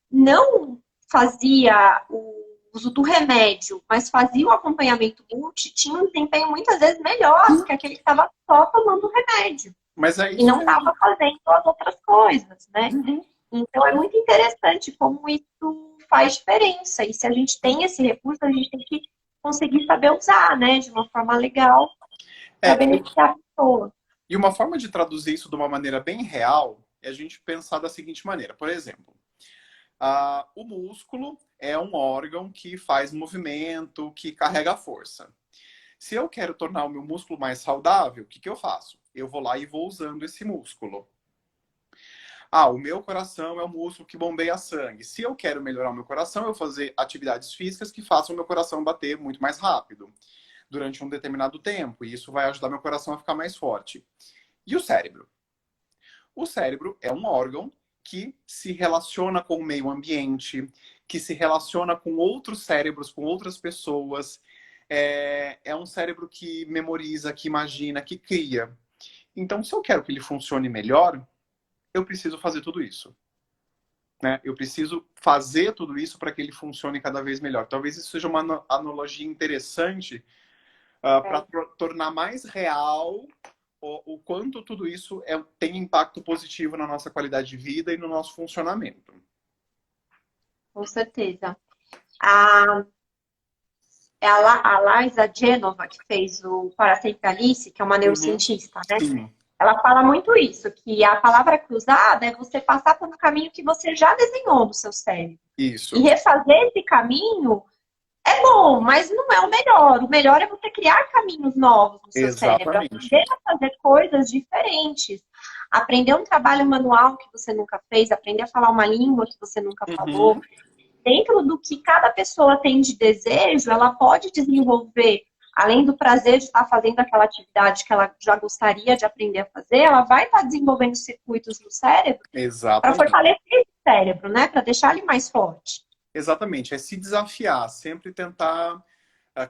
não fazia o uso do remédio, mas fazia o acompanhamento multi, tinha um desempenho muitas vezes melhor do que aquele que estava só tomando o remédio Mas é e isso não mesmo. estava fazendo as outras coisas, né? Uhum. Então é muito interessante como isso faz diferença. E se a gente tem esse recurso, a gente tem que conseguir saber usar, né, de uma forma legal para É, beneficiar a pessoa. e uma forma de traduzir isso de uma maneira bem real é a gente pensar da seguinte maneira. Por exemplo, o músculo é um órgão que faz movimento, que carrega força. Se eu quero tornar o meu músculo mais saudável, o que eu faço? Eu vou lá e vou usando esse músculo. O meu coração é o músculo que bombeia sangue. Se eu quero melhorar o meu coração, eu vou fazer atividades físicas que façam o meu coração bater muito mais rápido durante um determinado tempo. E isso vai ajudar meu coração a ficar mais forte. E o cérebro? O cérebro é um órgão que se relaciona com o meio ambiente, que se relaciona com outros cérebros, com outras pessoas. É um cérebro que memoriza, que imagina, que cria. Então, se eu quero que ele funcione melhor, eu preciso fazer tudo isso. né? Eu preciso fazer tudo isso para que ele funcione cada vez melhor. Talvez isso seja uma analogia interessante para tornar mais real o quanto tudo isso tem impacto positivo na nossa qualidade de vida e no nosso funcionamento. Com certeza. A, a Liza Genova, que fez o Paracentralice, que é uma Uhum. neurocientista, né? Sim, Ela fala muito isso, que a palavra cruzada é você passar por um caminho que você já desenhou no seu cérebro. E isso. refazer esse caminho é bom, mas não é o melhor. O melhor é você criar caminhos novos no seu cérebro, Exatamente. aprender a fazer coisas diferentes, aprender um trabalho manual que você nunca fez, aprender a falar uma língua que você nunca falou. Uhum. Dentro do que cada pessoa tem de desejo, ela pode desenvolver, além do prazer de estar fazendo aquela atividade que ela já gostaria de aprender a fazer, ela vai estar desenvolvendo circuitos no cérebro para Exatamente. fortalecer esse cérebro, né? Para deixar ele mais forte. Exatamente. É se desafiar, sempre tentar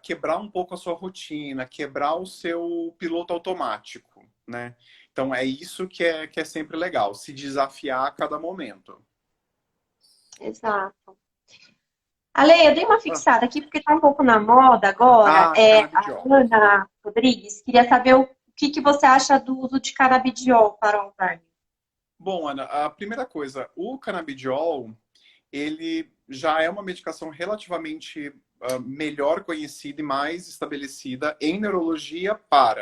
quebrar um pouco a sua rotina, quebrar o seu piloto automático, né? Então é isso que é sempre legal, se desafiar a cada momento. Exato. Ale, eu dei uma fixada aqui porque está um pouco na moda agora. A Canabidiol. Ana Rodrigues queria saber o que você acha do uso de canabidiol para o Alzheimer. Bom, Ana, a primeira coisa, o canabidiol, ele já é uma medicação relativamente melhor conhecida e mais estabelecida em neurologia para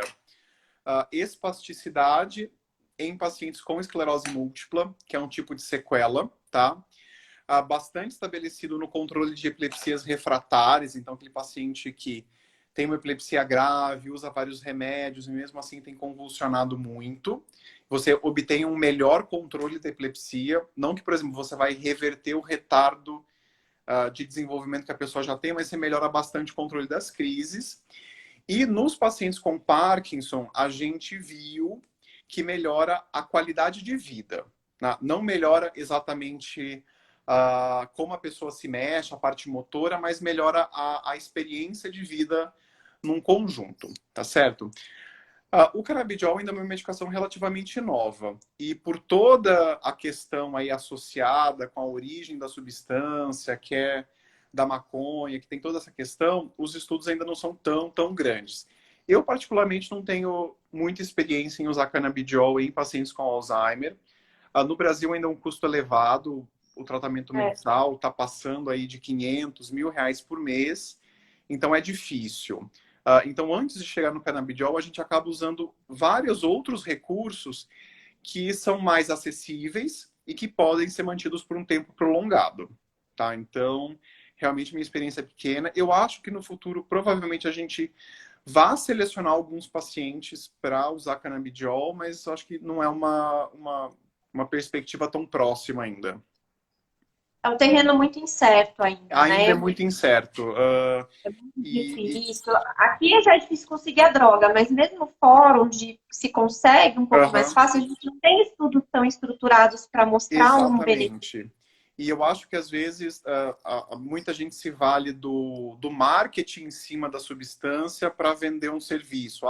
espasticidade em pacientes com esclerose múltipla, que é um tipo de sequela, tá? Bastante estabelecido no controle de epilepsias refratárias, então aquele paciente que tem uma epilepsia grave, usa vários remédios e mesmo assim tem convulsionado muito. Você obtém um melhor controle da epilepsia, não que, por exemplo, você vai reverter o retardo de desenvolvimento que a pessoa já tem, mas você melhora bastante o controle das crises. E nos pacientes com Parkinson, a gente viu que melhora a qualidade de vida. Né? Não melhora exatamente como a pessoa se mexe, a parte motora, mas melhora a experiência de vida num conjunto, tá certo? O canabidiol ainda é uma medicação relativamente nova. E por toda a questão aí associada com a origem da substância, que é da maconha, que tem toda essa questão, os estudos ainda não são tão grandes. Eu, particularmente, não tenho muita experiência em usar canabidiol em pacientes com Alzheimer. No Brasil ainda é um custo elevado, o tratamento mensal está passando aí de 500, R$ 1.000 por mês, então é difícil. Então, antes de chegar no canabidiol, a gente acaba usando vários outros recursos que são mais acessíveis e que podem ser mantidos por um tempo prolongado, tá? Então, realmente minha experiência é pequena. Eu acho que no futuro, provavelmente, a gente vai selecionar alguns pacientes para usar canabidiol, mas acho que não é uma perspectiva tão próxima ainda. É um terreno muito incerto ainda, Ainda é né? muito incerto. É muito difícil. Aqui já é difícil conseguir a droga, mas mesmo fora onde se consegue um pouco mais Aham. fácil, a gente não tem estudos tão estruturados para mostrar um benefício. Exatamente. E eu acho que às vezes muita gente se vale do marketing em cima da substância para vender um serviço.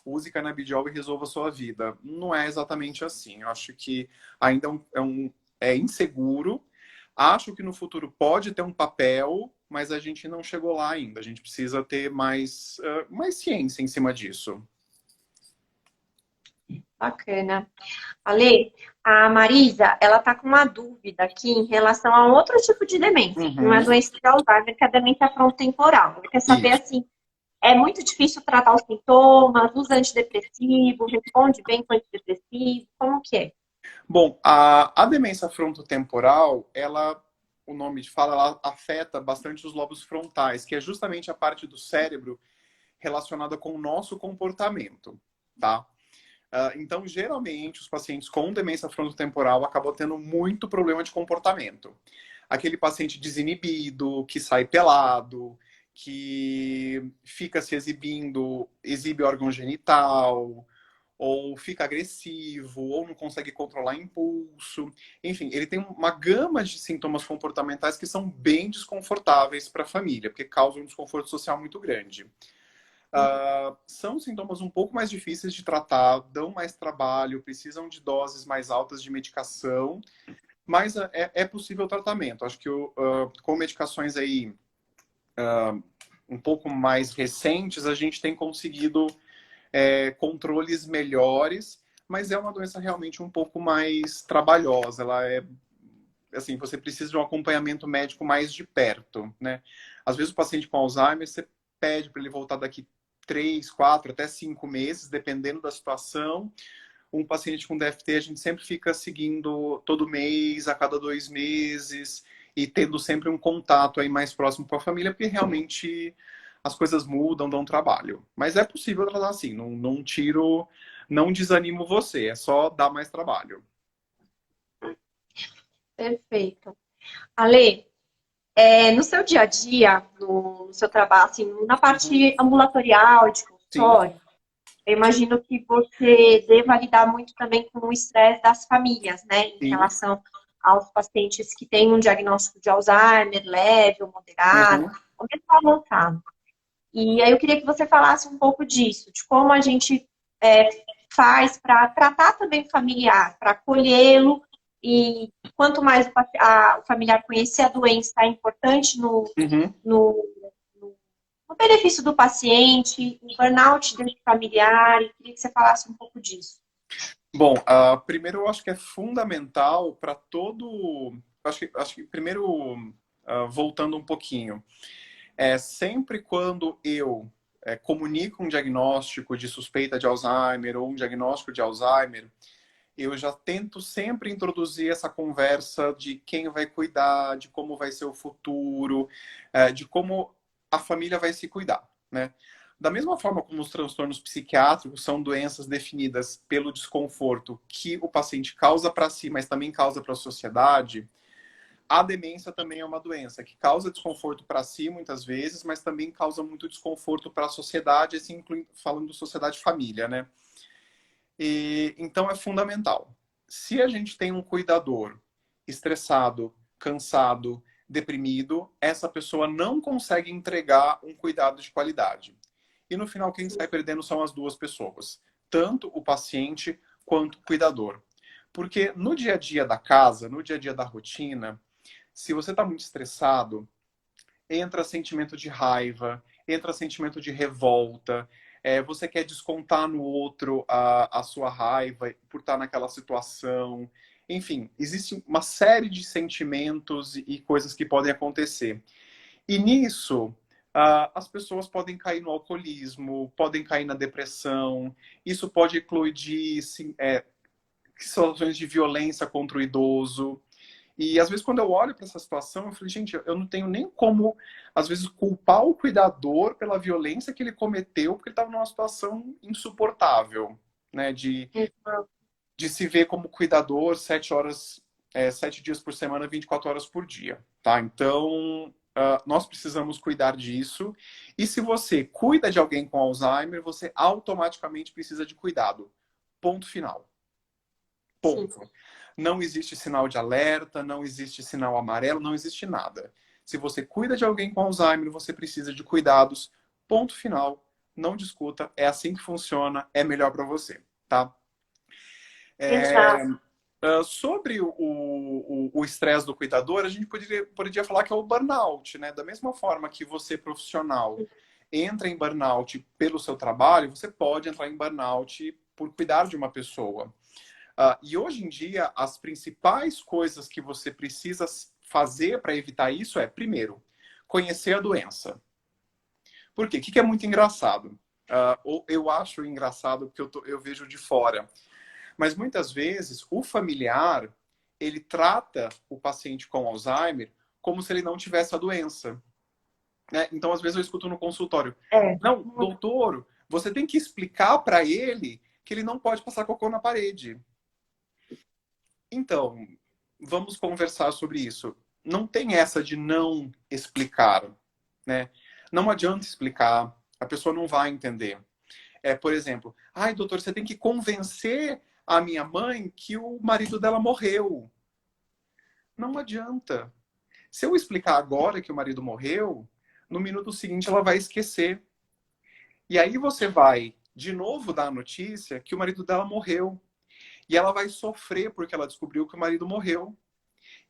Use canabidiol e resolva a sua vida. Não é exatamente assim. Eu acho que ainda é inseguro. Acho que no futuro pode ter um papel, mas a gente não chegou lá ainda. A gente precisa ter mais ciência em cima disso. Bacana. Ale, a Marisa, ela tá com uma dúvida aqui em relação a um outro tipo de demência, que não é Uhum. doença de Alzheimer, que é a demência frontotemporal. Ela quer saber, Isso. assim, é muito difícil tratar os sintomas, usa antidepressivo, responde bem com antidepressivo, como que é? Bom, a demência frontotemporal, o nome de fala, ela afeta bastante os lobos frontais, que é justamente a parte do cérebro relacionada com o nosso comportamento, tá? Então, geralmente, os pacientes com demência frontotemporal acabam tendo muito problema de comportamento. Aquele paciente desinibido, que sai pelado, que fica se exibindo, exibe órgão genital, ou fica agressivo, ou não consegue controlar impulso. Enfim, ele tem uma gama de sintomas comportamentais que são bem desconfortáveis para a família, porque causam um desconforto social muito grande. São sintomas um pouco mais difíceis de tratar, dão mais trabalho, precisam de doses mais altas de medicação, mas é possível o tratamento. Acho que com medicações aí um pouco mais recentes, a gente tem conseguido controles melhores, mas é uma doença realmente um pouco mais trabalhosa. Ela é, assim, você precisa de um acompanhamento médico mais de perto, né? Às vezes o paciente com Alzheimer, você pede para ele voltar daqui 3, 4, até 5 meses, dependendo da situação. Um paciente com DFT, a gente sempre fica seguindo todo mês, a cada 2 meses, e tendo sempre um contato aí mais próximo com a família, porque realmente as coisas mudam, dão trabalho. Mas é possível tratar assim, não tiro, não desanimo você, é só dar mais trabalho. Perfeito. Ale, no seu dia a dia, no seu trabalho, assim, na Uhum. parte ambulatorial, de Sim. consultório, eu imagino que você deva lidar muito também com o estresse das famílias, né, em Sim. relação aos pacientes que têm um diagnóstico de Alzheimer leve ou moderado, Uhum. ou mesmo avançado. E aí eu queria que você falasse um pouco disso, de como a gente é, faz para tratar também o familiar, para acolhê-lo, e quanto mais o familiar conhecer a doença é importante Uhum. no, no benefício do paciente, no burnout desse familiar, e queria que você falasse um pouco disso. Bom, primeiro eu acho que é fundamental para todo. Acho que primeiro, voltando um pouquinho, sempre quando eu comunico um diagnóstico de suspeita de Alzheimer ou um diagnóstico de Alzheimer, eu já tento sempre introduzir essa conversa de quem vai cuidar, de como vai ser o futuro, de como a família vai se cuidar, né? Da mesma forma como os transtornos psiquiátricos são doenças definidas pelo desconforto que o paciente causa para si, mas também causa para a sociedade, a demência também é uma doença que causa desconforto para si muitas vezes, mas também causa muito desconforto para a sociedade, assim, falando sociedade e família, né? Então é fundamental. Se a gente tem um cuidador estressado, cansado, deprimido, essa pessoa não consegue entregar um cuidado de qualidade. E no final, quem sai perdendo são as duas pessoas, tanto o paciente quanto o cuidador. Porque no dia a dia da casa, no dia a dia da rotina, se você está muito estressado, entra sentimento de raiva, entra sentimento de revolta, você quer descontar no outro a sua raiva por estar naquela situação. Enfim, existe uma série de sentimentos e coisas que podem acontecer. E nisso, as pessoas podem cair no alcoolismo, podem cair na depressão, isso pode eclodir situações de violência contra o idoso. E às vezes, quando eu olho para essa situação, eu falo, gente, eu não tenho nem como, às vezes, culpar o cuidador pela violência que ele cometeu, porque ele estava numa situação insuportável, né? De se ver como cuidador 7 horas, 7 dias por semana, 24 horas por dia, tá? Então, nós precisamos cuidar disso. E se você cuida de alguém com Alzheimer, você automaticamente precisa de cuidado. Ponto final. Sim. Ponto. Não existe sinal de alerta, não existe sinal amarelo, não existe nada. Se você cuida de alguém com Alzheimer, você precisa de cuidados. Ponto final. Não discuta. É assim que funciona. É melhor para você, tá? Exato. Sobre o estresse do cuidador, a gente poderia falar que é o burnout, né? Da mesma forma que você, profissional, entra em burnout pelo seu trabalho, você pode entrar em burnout por cuidar de uma pessoa. E hoje em dia, as principais coisas que você precisa fazer para evitar isso é, primeiro, conhecer a doença. Por quê? O que é muito engraçado? Ou eu acho engraçado porque eu vejo de fora. Mas muitas vezes, o familiar, ele trata o paciente com Alzheimer como se ele não tivesse a doença, né? Então, às vezes, eu escuto no consultório. É. Não, doutor, você tem que explicar para ele que ele não pode passar cocô na parede. Então, vamos conversar sobre isso. Não tem essa de não explicar, né? Não adianta explicar, a pessoa não vai entender. Por exemplo, ai, doutor, você tem que convencer a minha mãe que o marido dela morreu. Não adianta. Se eu explicar agora que o marido morreu, no minuto seguinte ela vai esquecer. E aí você vai de novo dar a notícia que o marido dela morreu. E ela vai sofrer porque ela descobriu que o marido morreu.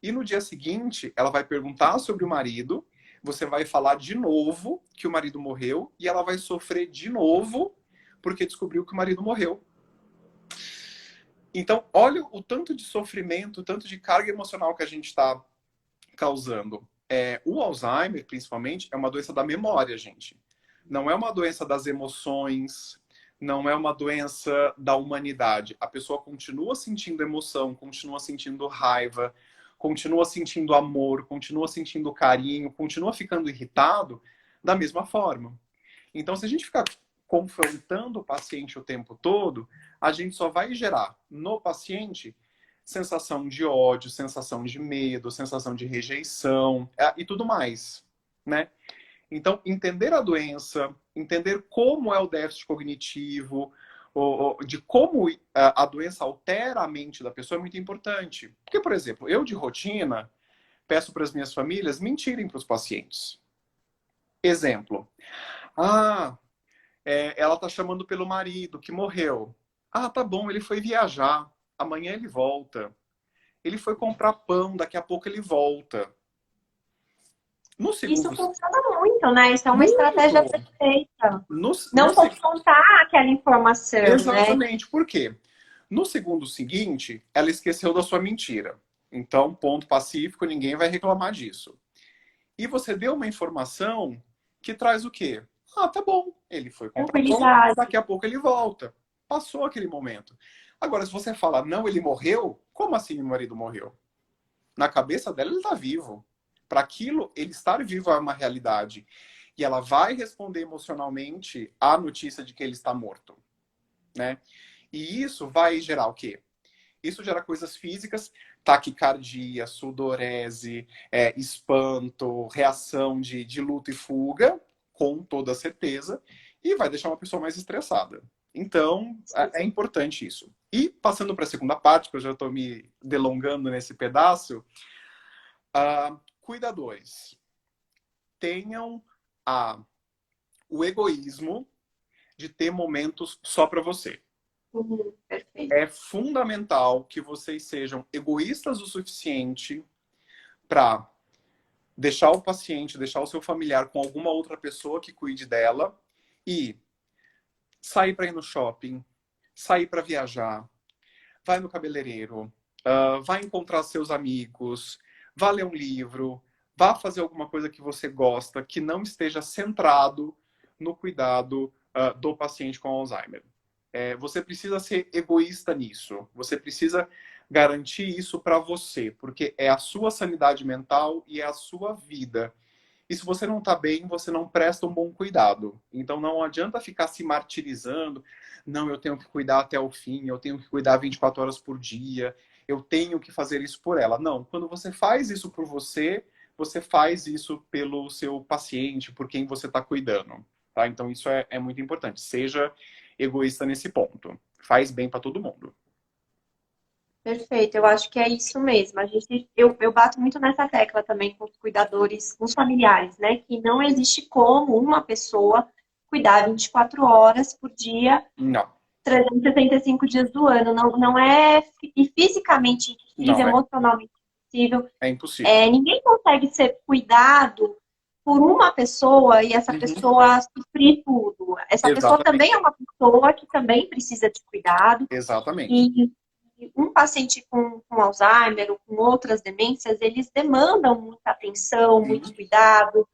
E no dia seguinte, ela vai perguntar sobre o marido, você vai falar de novo que o marido morreu e ela vai sofrer de novo porque descobriu que o marido morreu. Então, olha o tanto de sofrimento, o tanto de carga emocional que a gente está causando. O Alzheimer, principalmente, é uma doença da memória, gente. Não é uma doença das emoções, não é uma doença da humanidade. A pessoa continua sentindo emoção, continua sentindo raiva, continua sentindo amor, continua sentindo carinho, continua ficando irritado da mesma forma. Então, se a gente ficar confrontando o paciente o tempo todo, a gente só vai gerar no paciente sensação de ódio, sensação de medo, sensação de rejeição e tudo mais, né? Então, entender a doença, entender como é o déficit cognitivo, de como a doença altera a mente da pessoa é muito importante. Porque, por exemplo, eu de rotina peço para as minhas famílias mentirem para os pacientes. Exemplo. Ela tá chamando pelo marido que morreu. Tá bom, ele foi viajar. Amanhã ele volta. Ele foi comprar pão, daqui a pouco ele volta. No Isso segundo... funciona muito, né? Isso é uma Muito. estratégia perfeita. No Não confrontar aquela informação, né? Exatamente. Por quê? No segundo seguinte, ela esqueceu da sua mentira. Então, ponto pacífico, ninguém vai reclamar disso. E você deu uma informação que traz o quê? Tá bom, ele foi comprar pão, daqui a pouco ele volta. Passou aquele momento. Agora, se você fala, não, ele morreu, como assim meu marido morreu? Na cabeça dela, ele está vivo. Para aquilo, ele estar vivo é uma realidade. E ela vai responder emocionalmente à notícia de que ele está morto, né? E isso vai gerar o quê? Isso gera coisas físicas, taquicardia, sudorese, espanto, reação de luta e fuga, com toda certeza, e vai deixar uma pessoa mais estressada. Então, é importante isso. E passando para a segunda parte, que eu já estou me delongando nesse pedaço, cuidadores, tenham o egoísmo de ter momentos só para você. É fundamental que vocês sejam egoístas o suficiente para deixar o paciente, deixar o seu familiar com alguma outra pessoa que cuide dela e sair para ir no shopping, sair para viajar, vai no cabeleireiro, vai encontrar seus amigos, vá ler um livro, vá fazer alguma coisa que você gosta, que não esteja centrado no cuidado do paciente com Alzheimer. Você precisa ser egoísta nisso. Você precisa garantir isso para você, porque é a sua sanidade mental e é a sua vida. E se você não está bem, você não presta um bom cuidado. Então não adianta ficar se martirizando. Não, eu tenho que cuidar até o fim, eu tenho que cuidar 24 horas por dia, eu tenho que fazer isso por ela. Não, quando você faz isso por você, você faz isso pelo seu paciente, por quem você está cuidando. Tá? Então isso é muito importante. Seja egoísta nesse ponto. Faz bem para todo mundo. Perfeito, eu acho que é isso mesmo. Eu bato muito nessa tecla também com os cuidadores, com os familiares, né? Que não existe como uma pessoa cuidar 24 horas por dia, Não. 365 dias do ano. Não é fisicamente impossível, emocionalmente impossível. É impossível. Ninguém consegue ser cuidado por uma pessoa e essa pessoa suprir tudo. Essa pessoa também é uma pessoa que também precisa de cuidado. Exatamente. E um paciente com Alzheimer ou com outras demências, eles demandam muita atenção, muito cuidado,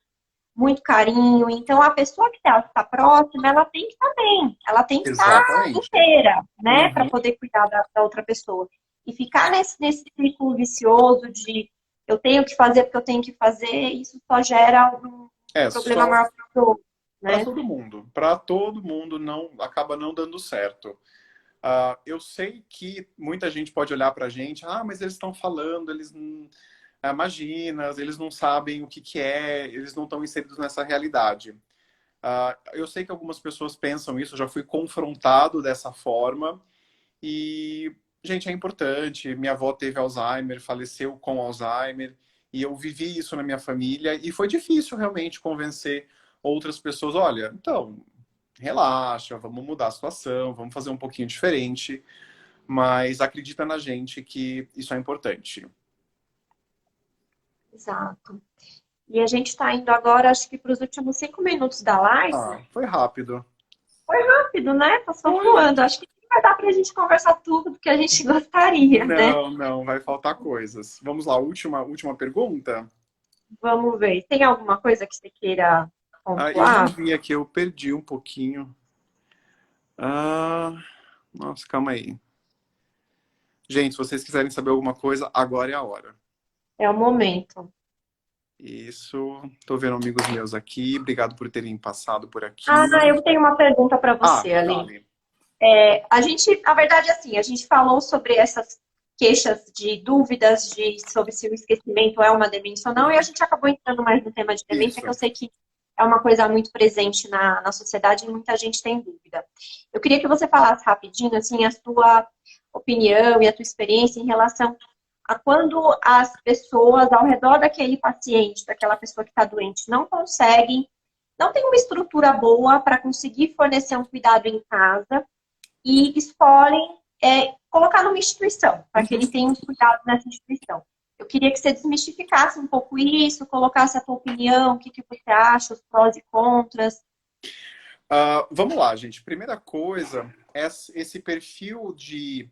muito carinho. Então, a pessoa que está próxima, ela tem que estar bem, ela tem que estar inteira, né, para poder cuidar da outra pessoa. E ficar nesse ciclo vicioso de eu tenho que fazer porque eu tenho que fazer, isso só gera um problema maior para o outro. Né? Para todo mundo acaba não dando certo. Eu sei que muita gente pode olhar para a gente, mas eles estão falando, eles imagina, eles não sabem o que é, eles não estão inseridos nessa realidade. Eu sei que algumas pessoas pensam isso, já fui confrontado dessa forma e, gente, é importante. Minha avó teve Alzheimer, faleceu com Alzheimer e eu vivi isso na minha família e foi difícil realmente convencer outras pessoas, olha, então relaxa, vamos mudar a situação, vamos fazer um pouquinho diferente, mas acredita na gente que isso é importante. Exato. E a gente está indo agora, acho que para os últimos 5 minutos da live. Ah, foi rápido. Rápido, né? Passou Foi. voando. Acho que vai dar para a gente conversar tudo do que a gente gostaria, né? Não, não, vai faltar coisas. Vamos lá, última pergunta. Vamos ver. Tem alguma coisa que você queira Ah, eu não pontuar? vi aqui, eu perdi um pouquinho. Ah, nossa, calma aí. Gente, se vocês quiserem saber alguma coisa, agora é a hora. É o momento. Isso, tô vendo amigos meus aqui. Obrigado por terem passado por aqui. Ah, eu tenho uma pergunta para você, Ali. Dale. A verdade é assim, a gente falou sobre essas queixas de dúvidas sobre se o esquecimento é uma demência ou não, e a gente acabou entrando mais no tema de demência, Isso. que eu sei que é uma coisa muito presente na sociedade e muita gente tem dúvida. Eu queria que você falasse rapidinho, assim, a sua opinião e a tua experiência em relação a quando as pessoas ao redor daquele paciente, daquela pessoa que está doente, não conseguem, não tem uma estrutura boa para conseguir fornecer um cuidado em casa e escolhem colocar numa instituição, para que ele tenha um cuidado nessa instituição. Eu queria que você desmistificasse um pouco isso, colocasse a tua opinião, o que você acha, os prós e contras. Vamos lá, gente. Primeira coisa, esse perfil de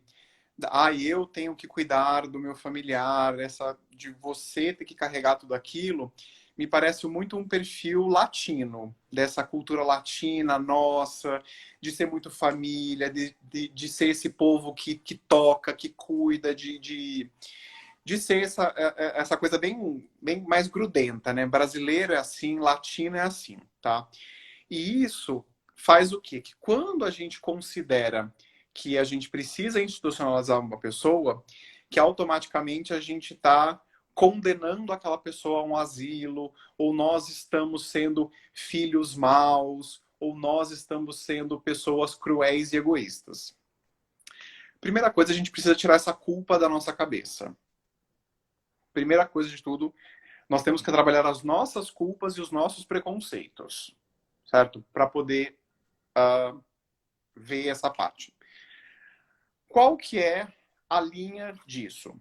eu tenho que cuidar do meu familiar, essa de você ter que carregar tudo aquilo, me parece muito um perfil latino, dessa cultura latina nossa, de ser muito família, de ser esse povo que toca, que cuida, de ser essa coisa bem mais grudenta, né? Brasileiro é assim, latino é assim, tá? E isso faz o quê? Que quando a gente considera que a gente precisa institucionalizar uma pessoa, que automaticamente a gente está condenando aquela pessoa a um asilo, ou nós estamos sendo filhos maus, ou nós estamos sendo pessoas cruéis e egoístas. Primeira coisa, a gente precisa tirar essa culpa da nossa cabeça. Primeira coisa de tudo, nós temos que trabalhar as nossas culpas e os nossos preconceitos, certo? Para poder ver essa parte. Qual que é a linha disso?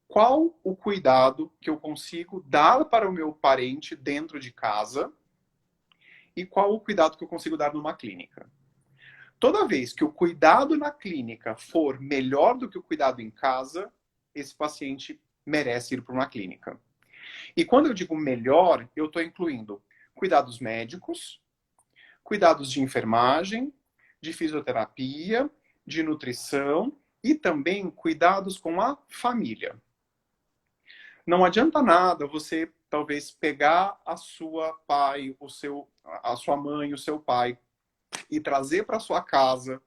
Qual o cuidado que eu consigo dar para o meu parente dentro de casa e qual o cuidado que eu consigo dar numa clínica? Toda vez que o cuidado na clínica for melhor do que o cuidado em casa, esse paciente merece ir para uma clínica. E quando eu digo melhor, eu estou incluindo cuidados médicos, cuidados de enfermagem, de fisioterapia, de nutrição e também cuidados com a família. Não adianta nada você talvez pegar a sua mãe, o seu pai e trazer para sua casa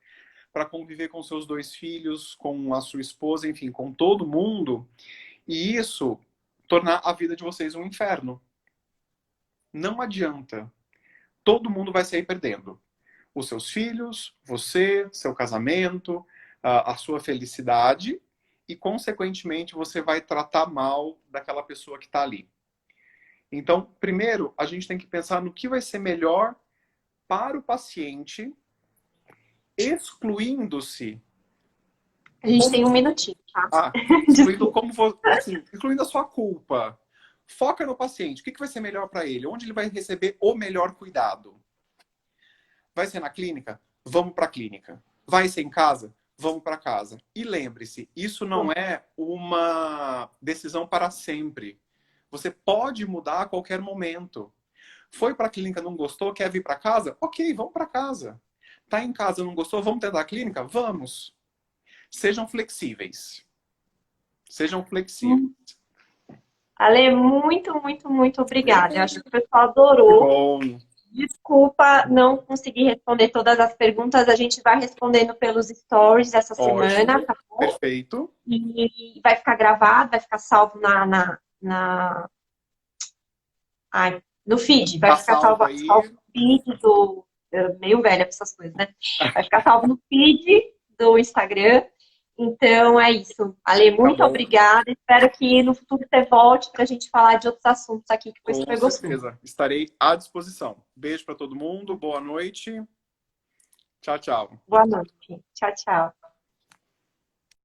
para conviver com seus 2 filhos, com a sua esposa, enfim, com todo mundo, e isso tornar a vida de vocês um inferno. Não adianta. Todo mundo vai sair perdendo. Os seus filhos, você, seu casamento, a sua felicidade e, consequentemente, você vai tratar mal daquela pessoa que está ali. Então, primeiro, a gente tem que pensar no que vai ser melhor para o paciente, excluindo-se. A gente tem um minutinho, tá? Incluindo a sua culpa. Foca no paciente. O que vai ser melhor para ele? Onde ele vai receber o melhor cuidado? Vai ser na clínica? Vamos para a clínica. Vai ser em casa? Vamos para casa. E lembre-se, isso não é uma decisão para sempre. Você pode mudar a qualquer momento. Foi para a clínica, não gostou, quer vir para casa? Ok, vamos para casa. Tá em casa, não gostou, vamos tentar a clínica? Vamos. Sejam flexíveis. Sejam flexíveis. Ale, muito, muito, muito obrigada. Eu acho que o pessoal adorou. Bom. Desculpa não conseguir responder todas as perguntas. A gente vai respondendo pelos stories essa semana, tá bom? Perfeito. E vai ficar gravado, vai ficar salvo no feed. Vai ficar salvo no feed do... meio velha pra essas coisas, né? Vai ficar salvo no feed do Instagram. Então é isso. Ale, muito obrigada. Espero que no futuro você volte para a gente falar de outros assuntos aqui, que foi super gostoso. Com certeza. Estarei à disposição. Beijo para todo mundo. Boa noite. Tchau, tchau. Boa noite. Tchau, tchau.